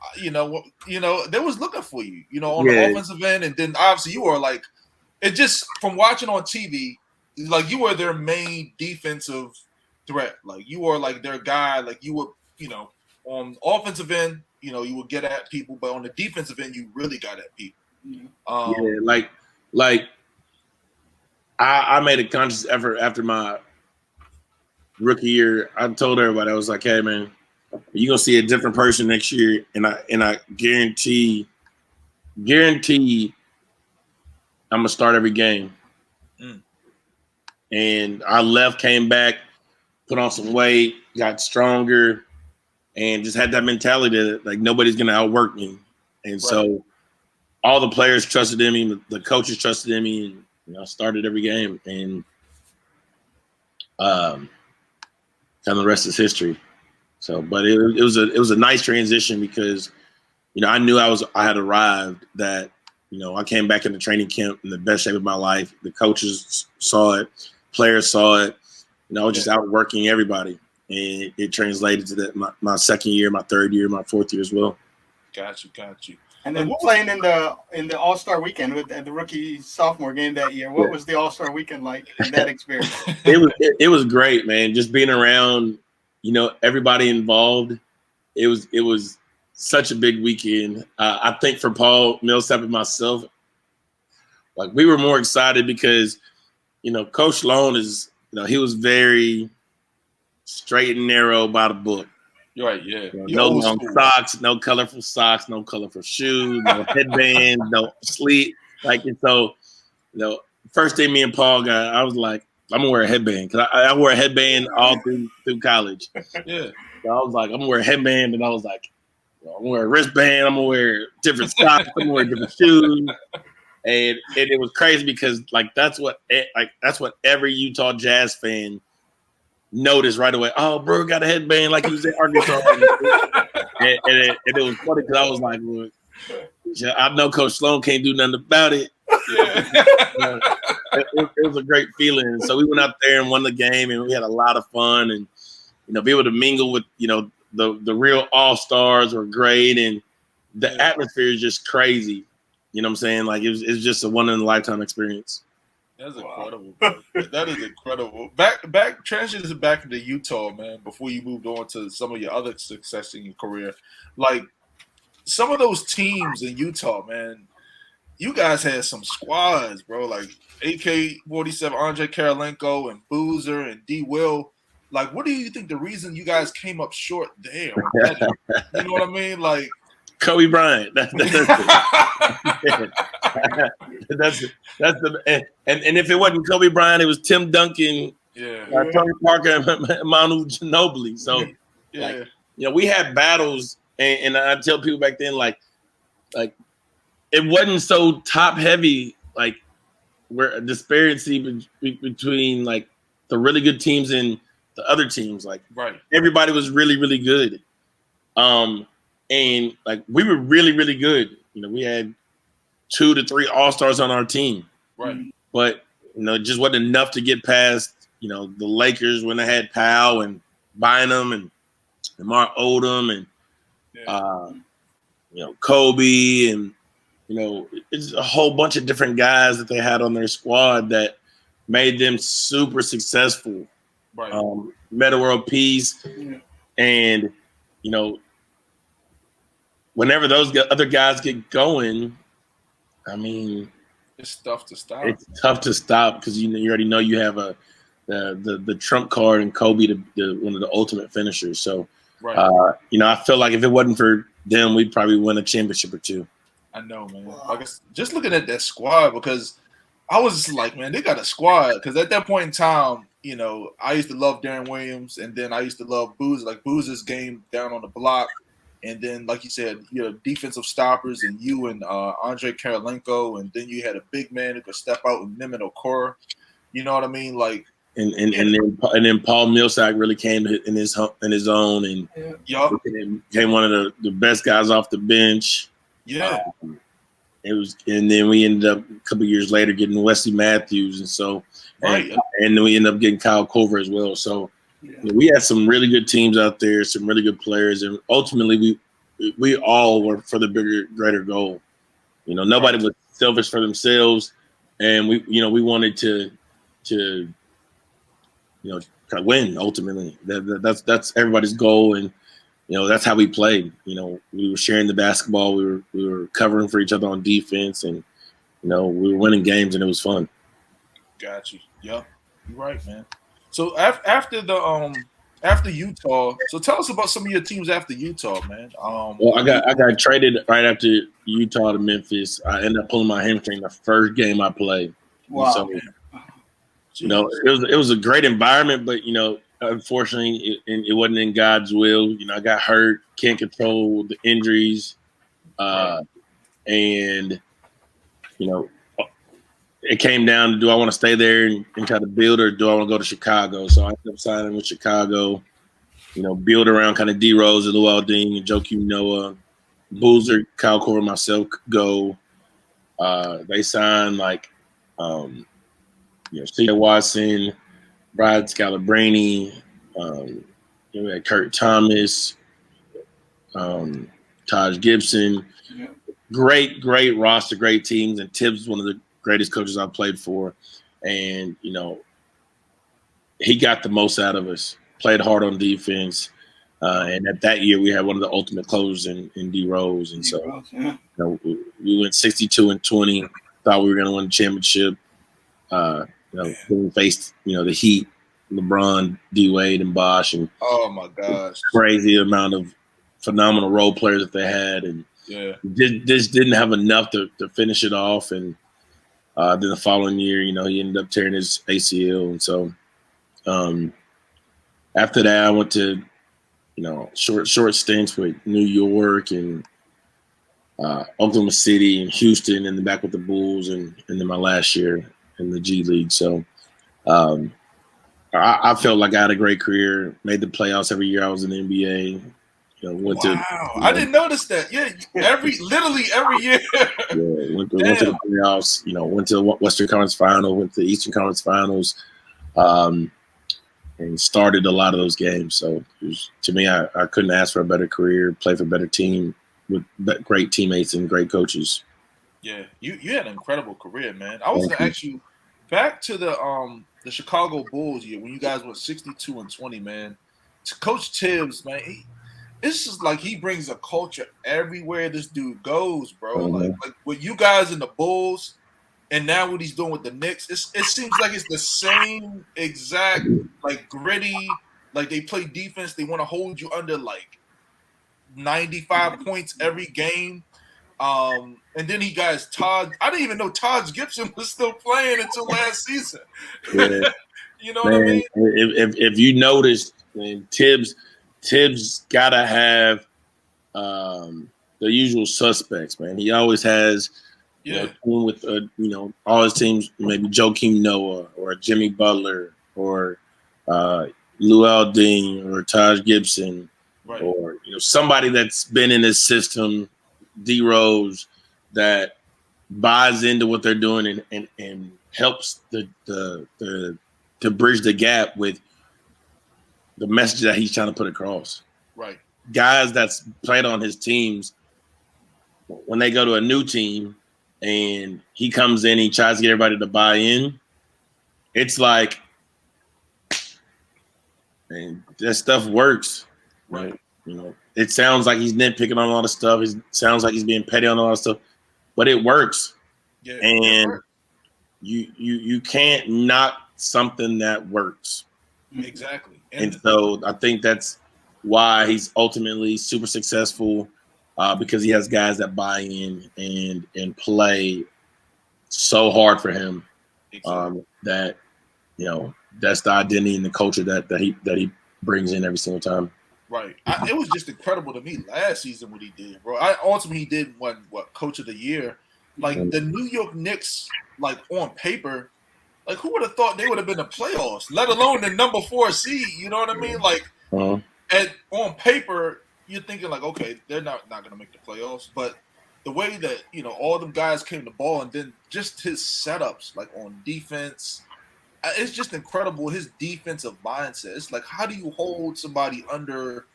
looking for you, on the offensive end. And then obviously you were like, it just from watching on TV, like you were their main defensive threat. Like you were like their guy. Like you were, on offensive end, you would get at people, but on the defensive end, you really got at people. I made a conscious effort after my rookie year. I told everybody, I was like, hey man, you're gonna see a different person next year, and I guarantee I'm gonna start every game. And I left, came back, put on some weight, got stronger, and just had that mentality that like nobody's gonna outwork me. And so all the players trusted in me, the coaches trusted in me, and I started every game, and kind of the rest is history. So, but it was a nice transition because, I knew I had arrived. That I came back into training camp in the best shape of my life. The coaches saw it, players saw it. I was just outworking everybody, and it translated to that my second year, my third year, my fourth year as well. Got you. And then playing in the All-Star weekend with the rookie sophomore game that year, what was the All-Star weekend like in that experience? It was great, man. Just being around, everybody involved. It was such a big weekend. I think for Paul Millsap and myself, like we were more excited because, Coach Sloan is, he was very straight and narrow by the book. Right, yeah. No long socks, no colorful socks, no colorful shoes, no headband, no sleep. And so, first day me and Paul got, I was like, I'm gonna wear a headband because I wore a headband all through college. Yeah. So I was like, I'm gonna wear a headband, and I was like, I'm gonna wear a wristband. I'm gonna wear different socks. I'm gonna wear different shoes. And it was crazy because that's what every Utah Jazz fan noticed right away. Oh, bro, got a headband like he was at Arkansas. and it was funny because I was like, look, I know Coach Sloan can't do nothing about it. Yeah. It was a great feeling. And so we went out there and won the game, and we had a lot of fun. And be able to mingle with the real all-stars were great, and the atmosphere is just crazy. You know what I'm saying? Like it's just a one-in-a-lifetime experience. That's incredible. Bro. That is incredible. Back transition back into Utah, man. Before you moved on to some of your other success in your career, like some of those teams in Utah, man. You guys had some squads, bro. Like AK-47, Andre Karolinko, and Boozer and D. Will. Like, what do you think the reason you guys came up short there? You know what I mean? Like Kobe Bryant. That's and if it wasn't Kobe Bryant, it was Tim Duncan, Tony Parker, and Manu Ginobili. So, we had battles, and I tell people back then, like it wasn't so top heavy, like where a disparity between like the really good teams and the other teams. Like everybody was really, really good. And like we were really, really good. We had 2 to 3 all-stars on our team. Right. But just wasn't enough to get past, the Lakers when they had Powell and Bynum and Mark Odom and, Kobe and, it's a whole bunch of different guys that they had on their squad that made them super successful. Right. Meta World Peace. And, whenever those other guys get going, I mean, it's tough to stop. It's tough to stop because you already know you have the trump card and Kobe, one of the ultimate finishers. So, right. I feel like if it wasn't for them, we'd probably win a championship or two. I know, man. I guess just looking at that squad, because I was just like, man, they got a squad. Because at that point in time, I used to love Darren Williams, and then I used to love Boozer, like Boozer's game down on the block. And then, like you said, defensive stoppers, and you and Andre Karolinko, and then you had a big man who could step out with Nimin Okoro. You know what I mean? Like, and then Paul Millsap really came in his own, and became one of the best guys off the bench. Yeah, it was, and then we ended up a couple years later getting Wesley Matthews, and so and then we ended up getting Kyle Korver as well. So. We had some really good teams out there, some really good players, and ultimately we all were for the greater goal. Nobody was selfish for themselves, and we wanted to win ultimately. That's everybody's goal, and that's how we played. We were sharing the basketball, we were covering for each other on defense, and we were winning games, and it was fun. Got you. Yep, you're right, man. So after Utah, so tell us about some of your teams after Utah, man. Well, I got traded right after Utah to Memphis. I ended up pulling my hamstring the first game I played. Wow. So, it was a great environment, but unfortunately, it wasn't in God's will. I got hurt, can't control the injuries, and it came down to, do I want to stay there and try to build, or do I want to go to Chicago? So I ended up signing with Chicago, build around kind of D Rose and Luol Deng and Joakim Noah, Boozer, Kyle Korver, myself go. They signed C.J. Watson, Brad Scalabrine, we had Kurt Thomas, Taj Gibson. Yeah. Great roster, great teams, and Tibbs is one of the greatest coaches I've played for. And, he got the most out of us, played hard on defense. And at that year, we had one of the ultimate closers in D Rose. And so, we went 62-20, thought we were going to win the championship. We faced, the Heat, LeBron, D Wade, and Bosh. And oh, my gosh. Crazy amount of phenomenal role players that they had. And just didn't have enough to finish it off. And then the following year, he ended up tearing his ACL. And so after that, I went to, short stints with New York and Oklahoma City and Houston, and then back with the Bulls, and then my last year in the G League. So I felt like I had a great career, made the playoffs every year I was in the NBA. I didn't notice that. Yeah, literally every year. Went to the playoffs. Went to the Western Conference Final, went to the Eastern Conference Finals, and started a lot of those games. So to me, I couldn't ask for a better career, play for a better team with great teammates and great coaches. Yeah, you had an incredible career, man. I was going to ask you, back to the Chicago Bulls year when you guys went 62-20, man. Coach Tibbs, man, it's just like he brings a culture everywhere this dude goes, bro. Mm-hmm. Like with you guys in the Bulls, and now what he's doing with the Knicks, it seems like it's the same exact, like, gritty. Like, they play defense, they want to hold you under like 95 points every game. And then he got Todd. I didn't even know Todd Gibson was still playing until last season. Yeah. You know what I mean? If you noticed, man, Tibbs gotta have the usual suspects, man. He always has, with all his teams, maybe Joakim Noah or Jimmy Butler or Luol Deng or Taj Gibson, right, or somebody that's been in his system, D Rose, that buys into what they're doing and helps to bridge the gap with the message that he's trying to put across. Right. Guys that's played on his teams, when they go to a new team and he comes in, he tries to get everybody to buy in. It's like, and that stuff works. Right. It sounds like he's nitpicking on a lot of stuff. It sounds like he's being petty on a lot of stuff, but it works. Yeah. And you can't knock something that works. Exactly. And so I think that's why he's ultimately super successful, because he has guys that buy in and play so hard for him, that that's the identity and the culture that he brings in every single time. Right. It was just incredible to me last season what he did, bro. Ultimately he did what Coach of the Year. Like the New York Knicks, like on paper, like who would have thought they would have been in the playoffs, let alone the number 4 seed? You know what I mean? Like on paper, you're thinking like, okay, they're not going to make the playoffs, but the way that all them guys came to ball, and then just his setups, like on defense, it's just incredible. His defensive mindset. It's like, how do you hold somebody under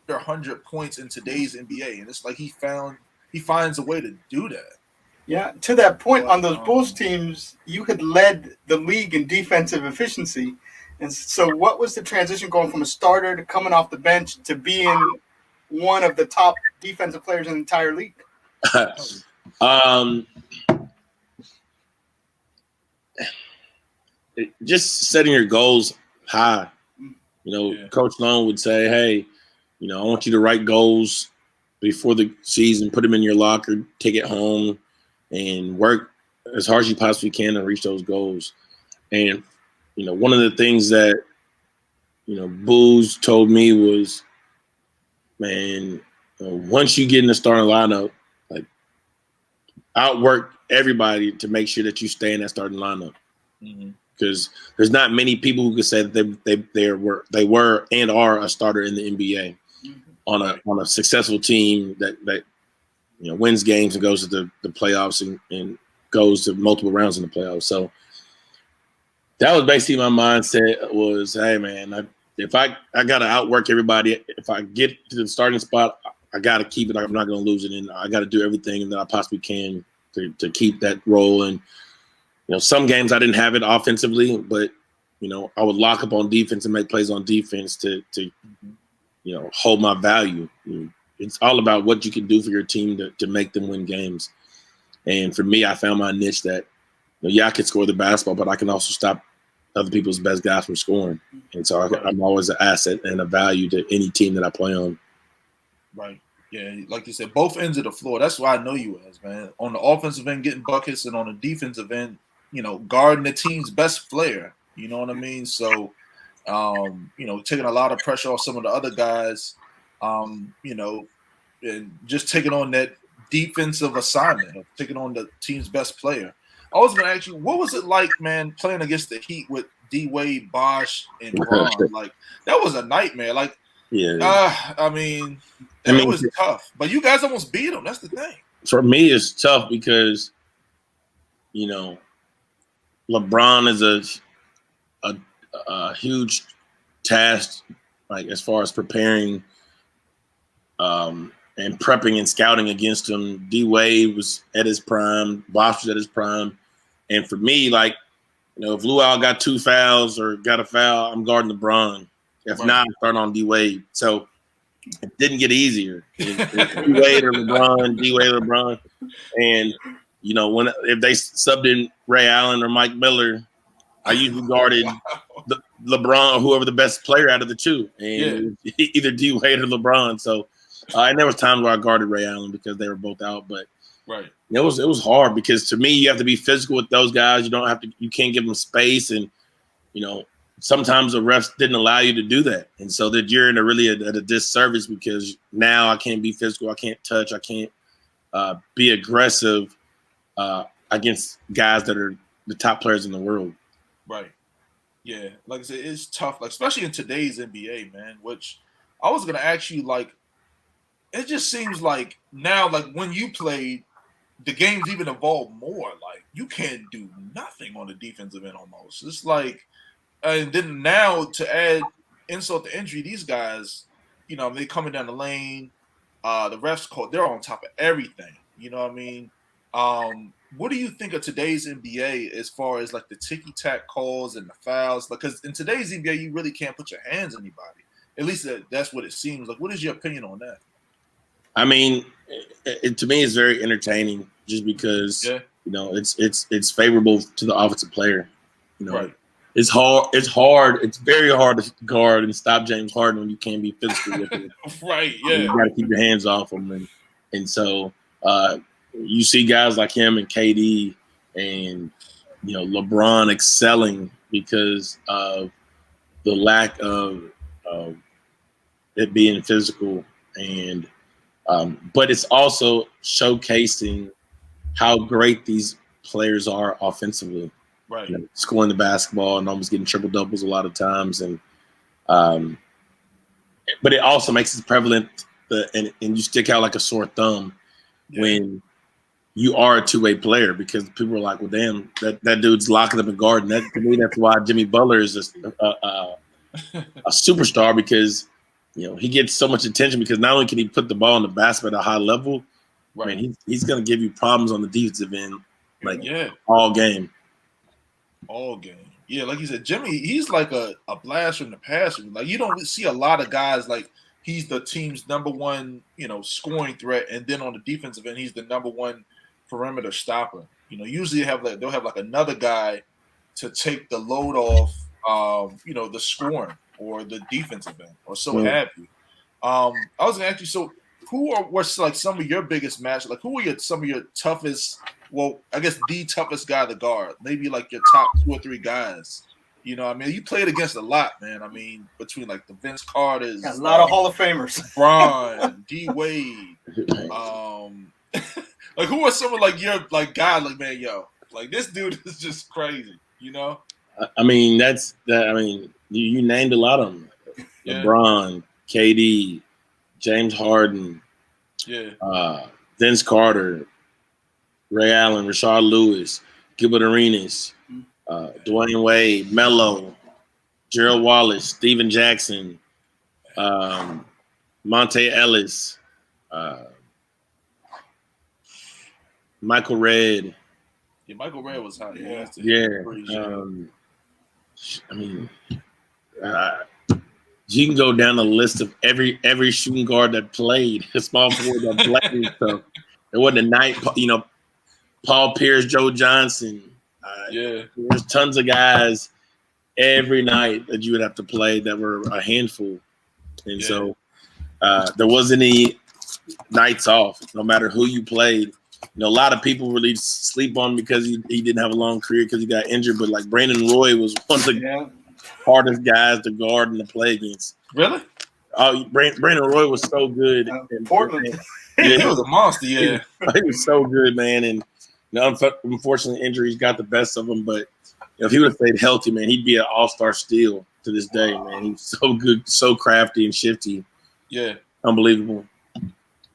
100 points in today's NBA? And it's like he finds a way to do that. Yeah, to that point, on those Bulls teams, you had led the league in defensive efficiency. And so what was the transition going from a starter to coming off the bench to being one of the top defensive players in the entire league? Just setting your goals high. Coach Long would say, hey, I want you to write goals before the season, put them in your locker, take it home, and work as hard as you possibly can to reach those goals. And, one of the things that, Booz told me was, man, once you get in the starting lineup, like, outwork everybody to make sure that you stay in that starting lineup. Because there's not many people who could say that they were and are a starter in the NBA on a successful team that wins games and goes to the playoffs and goes to multiple rounds in the playoffs. So that was basically my mindset was, hey man, if I got to outwork everybody. If I get to the starting spot, I got to keep it. I'm not going to lose it, and I got to do everything that I possibly can to keep that role. And some games I didn't have it offensively, but I would lock up on defense and make plays on defense to hold my value. It's all about what you can do for your team to make them win games. And for me, I found my niche that I can score the basketball, but I can also stop other people's best guys from scoring. And so I'm always an asset and a value to any team that I play on. Right. Yeah, like you said, both ends of the floor. That's why I know you as, man. On the offensive end, getting buckets, and on the defensive end, guarding the team's best player. You know what I mean? So, taking a lot of pressure off some of the other guys, and just taking on that defensive assignment of taking on the team's best player. I was going to ask you, what was it like, man, playing against the Heat with D-Wade, Bosh, and Bron? Like, that was a nightmare. Like, it was tough. But you guys almost beat them. That's the thing. For me, it's tough because, LeBron is a huge task, like as far as preparing and prepping and scouting against him. D-Wade was at his prime. Bosh was at his prime. And for me, like, if Luau got 2 fouls or got a foul, I'm guarding LeBron. If not, I'm starting on D-Wade. So it didn't get easier. D-Wade or LeBron, D-Wade or LeBron. And, if they subbed in Ray Allen or Mike Miller, I usually guarded LeBron or whoever the best player out of the two. And either D-Wade or LeBron. So and there was times where I guarded Ray Allen because they were both out, but it was hard because to me you have to be physical with those guys. You can't give them space, and sometimes the refs didn't allow you to do that, and so that you're in at a disservice because now I can't be physical, I can't touch, I can't be aggressive against guys that are the top players in the world. Right. Yeah, like I said, it's tough, like especially in today's NBA, man. Which I was gonna ask you, like. It just seems like now, like when you played, the game's even evolved more. Like you can't do nothing on the defensive end almost. It's like, and then now to add insult to injury, these guys, they coming down the lane. The refs call, they're on top of everything. You know what I mean? What do you think of today's NBA as far as like the ticky tack calls and the fouls? Because in today's NBA, you really can't put your hands on anybody. At least that's what it seems like. What is your opinion on that? I mean, to me, it's very entertaining just because it's favorable to the offensive player. Right. It's hard. It's very hard to guard and stop James Harden when you can't be physical with him. Right. Yeah. You got to keep your hands off him, and so you see guys like him and KD and LeBron excelling because of the lack of it being physical, and but it's also showcasing how great these players are offensively. Right. Scoring the basketball and almost getting triple doubles a lot of times, and but it also makes it prevalent and you stick out like a sore thumb when you are a two-way player, because people are like, well, damn, that dude's locking up and guarding. That, to me, that's why Jimmy Butler is a superstar, because he gets so much attention because not only can he put the ball in the basket at a high level, right? I mean, he's going to give you problems on the defensive end, all game. All game. Yeah, like you said, Jimmy, he's like a blast from the past. Like you don't see a lot of guys like he's the team's number one, scoring threat, and then on the defensive end, he's the number one perimeter stopper. Usually they'll have like another guy to take the load off, the scoring or the defensive end or so have you. I was gonna ask you, so what's like some of your biggest matches? Like who are some of your toughest? Well, I guess the toughest guy to guard. Maybe like your top 2 or 3 guys. I mean, you played against a lot, man. I mean, between like the Vince Carters, a lot of Hall of Famers, Bron, D Wade. Like who are some of like your like guys? Like man, like this dude is just crazy. I mean, you named a lot of them. LeBron, KD, James Harden, Vince Carter, Ray Allen, Rashard Lewis, Gilbert Arenas, Dwayne Wade, Melo, Gerald Wallace, Steven Jackson, Monte Ellis, Michael Redd. Yeah, Michael Redd was hot. I mean, you can go down the list of every shooting guard that played, a small forward that played. So it wasn't a night, Paul Pierce, Joe Johnson. There's tons of guys every night that you would have to play that were a handful. And so there wasn't any nights off, no matter who you played. A lot of people really sleep on him because he didn't have a long career because he got injured. But like Brandon Roy was one of the hardest guys to guard and to play against. Really? Oh, Brandon Roy was so good. Portland. He was a monster. Yeah, he was so good, man. And unfortunately, injuries got the best of him. But if he would have stayed healthy, man, he'd be an all-star still to this day, man. He's so good, so crafty and shifty. Yeah, unbelievable.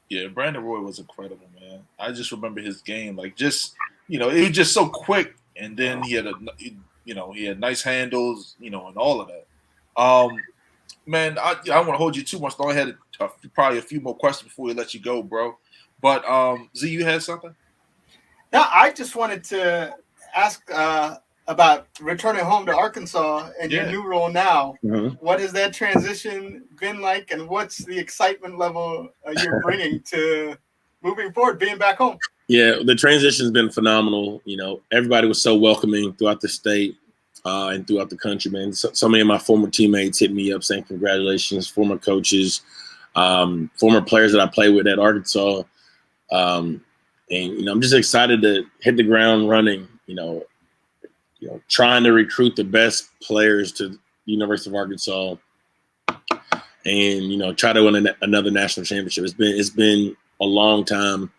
Yeah, Brandon Roy was incredible, man. I just remember his game, like just it was just so quick, and then he had he had nice handles, and all of that. Man, I don't want to hold you too much. I had probably a few more questions before we let you go, bro. But Z, you had something? No, I just wanted to ask about returning home to Arkansas and your new role now. Mm-hmm. What has that transition been like, and what's the excitement level you're bringing to moving forward, being back home? Yeah, the transition's been phenomenal. Everybody was so welcoming throughout the state and throughout the country, man. So many of my former teammates hit me up saying congratulations, former coaches, former players that I played with at Arkansas. And I'm just excited to hit the ground running, trying to recruit the best players to the University of Arkansas and, try to win another national championship. It's been a long time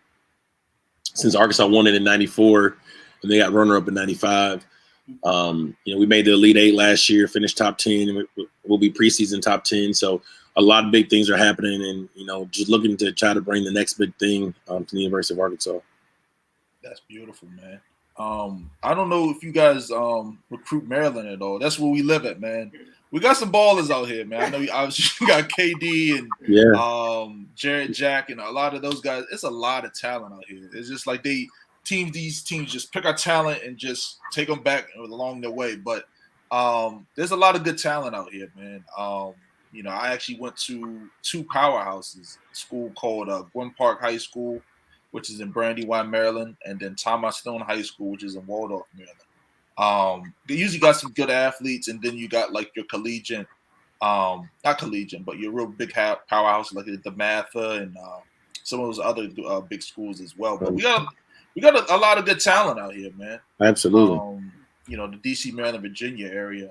since Arkansas won it in 94 and they got runner up in 95. We made the Elite Eight last year, finished top 10, and we'll be preseason top 10. So a lot of big things are happening and, just looking to try to bring the next big thing to the University of Arkansas. That's beautiful, man. I don't know if you guys recruit Maryland at all. That's where we live at, man. We got some ballers out here, man. I know you obviously got KD and Jared Jack and a lot of those guys. It's a lot of talent out here. It's just like these teams just pick our talent and just take them back along their way. But there's a lot of good talent out here, man. I actually went to two powerhouses, a school called Gwen Park High School, which is in Brandywine, Maryland, and then Thomas Stone High School, which is in Waldorf, Maryland. They usually got some good athletes, and then you got like your collegiate, not collegiate, but your real big powerhouse like the Matha and some of those other big schools as well. But we got a lot of good talent out here, man. Absolutely. The DC, Maryland, Virginia area,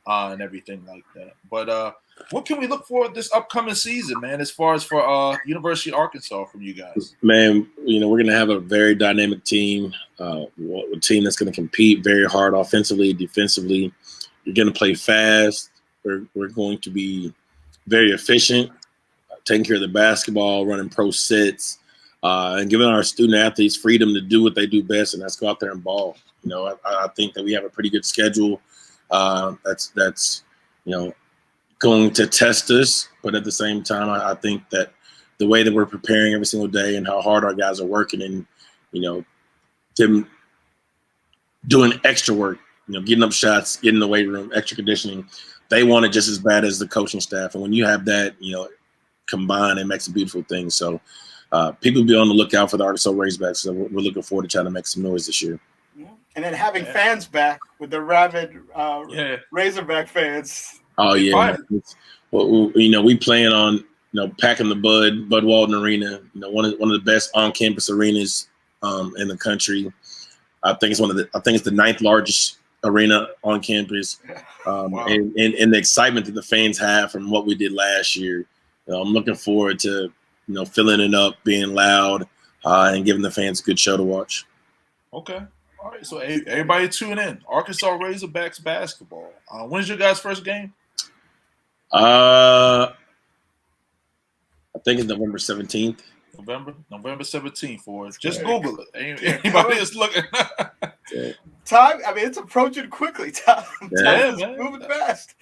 and everything like that. But what can we look for this upcoming season, man, as far as for University of Arkansas from you guys? Man, we're going to have a very dynamic team, a team that's going to compete very hard offensively, defensively. You're going to play fast. We're going to be very efficient, taking care of the basketball, running pro sets, and giving our student athletes freedom to do what they do best, and that's go out there and ball. I think that we have a pretty good schedule that's going to test us, but at the same time, I think that the way that we're preparing every single day and how hard our guys are working and, them doing extra work, getting up shots, getting in the weight room, extra conditioning, they want it just as bad as the coaching staff. And when you have that, combined, it makes a beautiful thing. So people be on the lookout for the Arkansas Razorbacks. So we're looking forward to trying to make some noise this year. And then having fans back with the rabid Razorback fans. Oh yeah, well, we plan on packing the Bud Walton Arena. One of the best on-campus arenas in the country. I think it's the ninth largest arena on campus. Wow. and the excitement that the fans have from what we did last year. I'm looking forward to filling it up, being loud, and giving the fans a good show to watch. Okay. All right. So everybody tune in. Arkansas Razorbacks basketball. When's your guys' first game? I think it's November 17th. November 17th for it. Just Google it. Anybody is looking. Time, it's approaching quickly. Time is man. moving fast.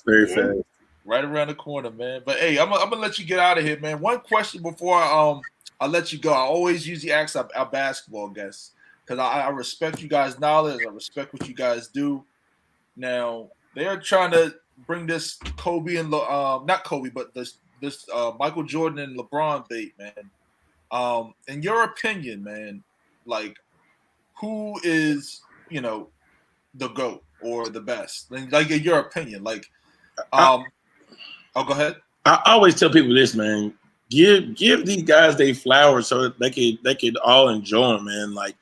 Very fast. Right around the corner, man. But hey, I'm gonna let you get out of here, man. One question before I let you go. I always usually ask our basketball guests because I respect you guys' knowledge. I respect what you guys do. Now they are trying to bring this Kobe and not Kobe, but this Michael Jordan and LeBron bait, man. In your opinion, man, like who is the GOAT or the best? Like in your opinion, like go ahead. I always tell people this, man. Give these guys their flowers so that they could all enjoy them, man. Like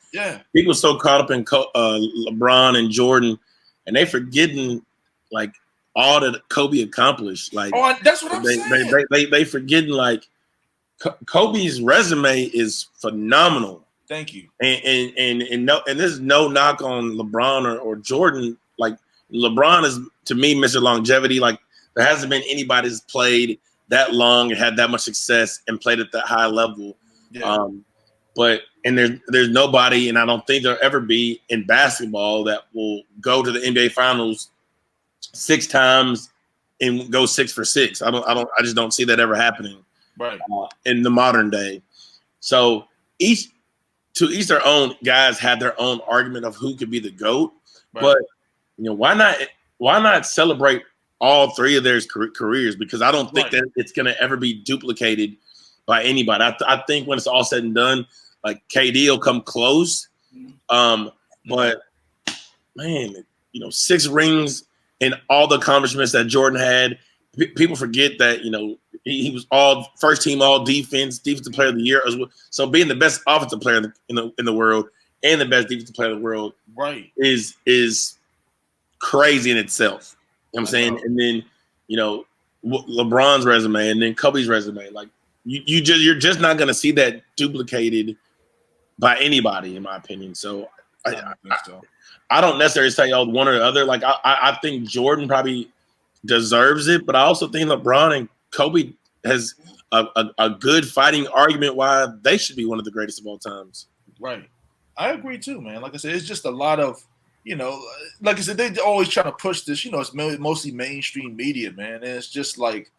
people so caught up in LeBron and Jordan, and they forgetting like all that Kobe accomplished. Like, that's what I'm saying. They forgetting like Kobe's resume is phenomenal. Thank you. And this is no knock on LeBron or Jordan. Like LeBron is to me Mr. Longevity. Like there hasn't been anybody who's played that long and had that much success and played at that high level. Yeah. But there's nobody, and I don't think there'll ever be in basketball that will go to the NBA Finals 6 times and go 6 for 6. I just don't see that ever happening. Right. In the modern day. So each their own. Guys have their own argument of who could be the GOAT. Right. But why not celebrate all 3 of their careers? Because I don't think that it's going to ever be duplicated by anybody. I think when it's all said and done, like KD will come close. But man, 6 rings and all the accomplishments that Jordan had. People forget that he was all first team all defensive player of the year as well. So being the best offensive player in the world and the best defensive player in the world, right, is crazy in itself. You know what I'm saying? And then LeBron's resume and then Kobe's resume, like you're just not going to see that duplicated by anybody, in my opinion. So I don't necessarily say one or the other. Like I think Jordan probably deserves it, but I also think LeBron and Kobe has a good fighting argument why they should be one of the greatest of all times. Right. I agree too, man. Like I said, it's just a lot of, like I said, they always trying to push this. It's mostly mainstream media, man. And it's just like,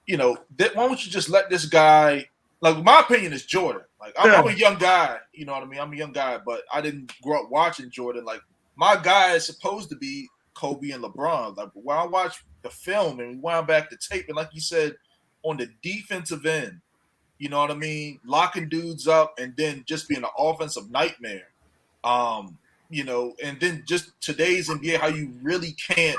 why don't you just let this guy? Like, my opinion is Jordan. Like, I'm a young guy. You know what I mean? I'm a young guy, but I didn't grow up watching Jordan. Like, my guy is supposed to be Kobe and LeBron. Like, when I watched the film and we wound back the tape, and like you said, on the defensive end, you know what I mean? Locking dudes up and then just being an offensive nightmare. And then just today's NBA, how you really can't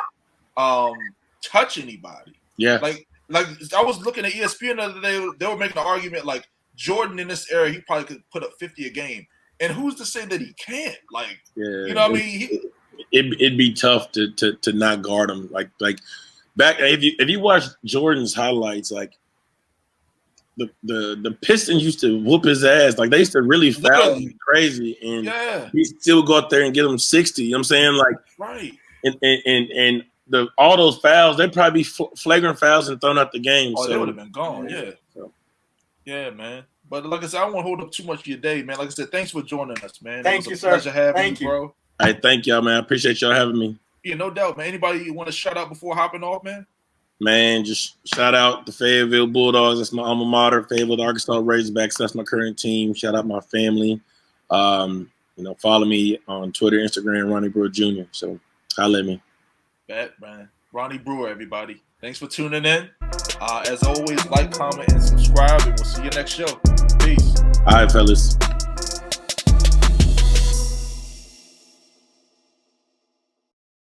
touch anybody. Yeah. Like I was looking at ESPN the other day, they were making an argument like Jordan in this era, he probably could put up 50 a game. And who's to say that he can't? Like, you know what I mean? It'd be tough to not guard him. Like back if you watch Jordan's highlights, like the Pistons used to whoop his ass. Like, they used to really foul him crazy, and he still go out there and get him 60. You know what I'm saying? Like, right. And all those fouls, they'd probably be flagrant fouls and thrown out the game. Oh, so they would have been gone. Yeah. So. Yeah, man. But like I said, I don't want to hold up too much of your day, man. Like I said, thanks for joining us, man. Thank you, sir. Pleasure having you, bro. I thank y'all, man. I appreciate y'all having me. Yeah, no doubt, man. Anybody you want to shout out before hopping off, man? Man, just shout out the Fayetteville Bulldogs. That's my alma mater. Fayetteville Arkansas Razorbacks. That's my current team. Shout out my family. Follow me on Twitter, Instagram, Ronnie Brewer Jr. So holla at me. Bet, man. Ronnie Brewer, everybody. Thanks for tuning in. As always, like, comment, and subscribe, and we'll see you next show. Peace. All right, fellas.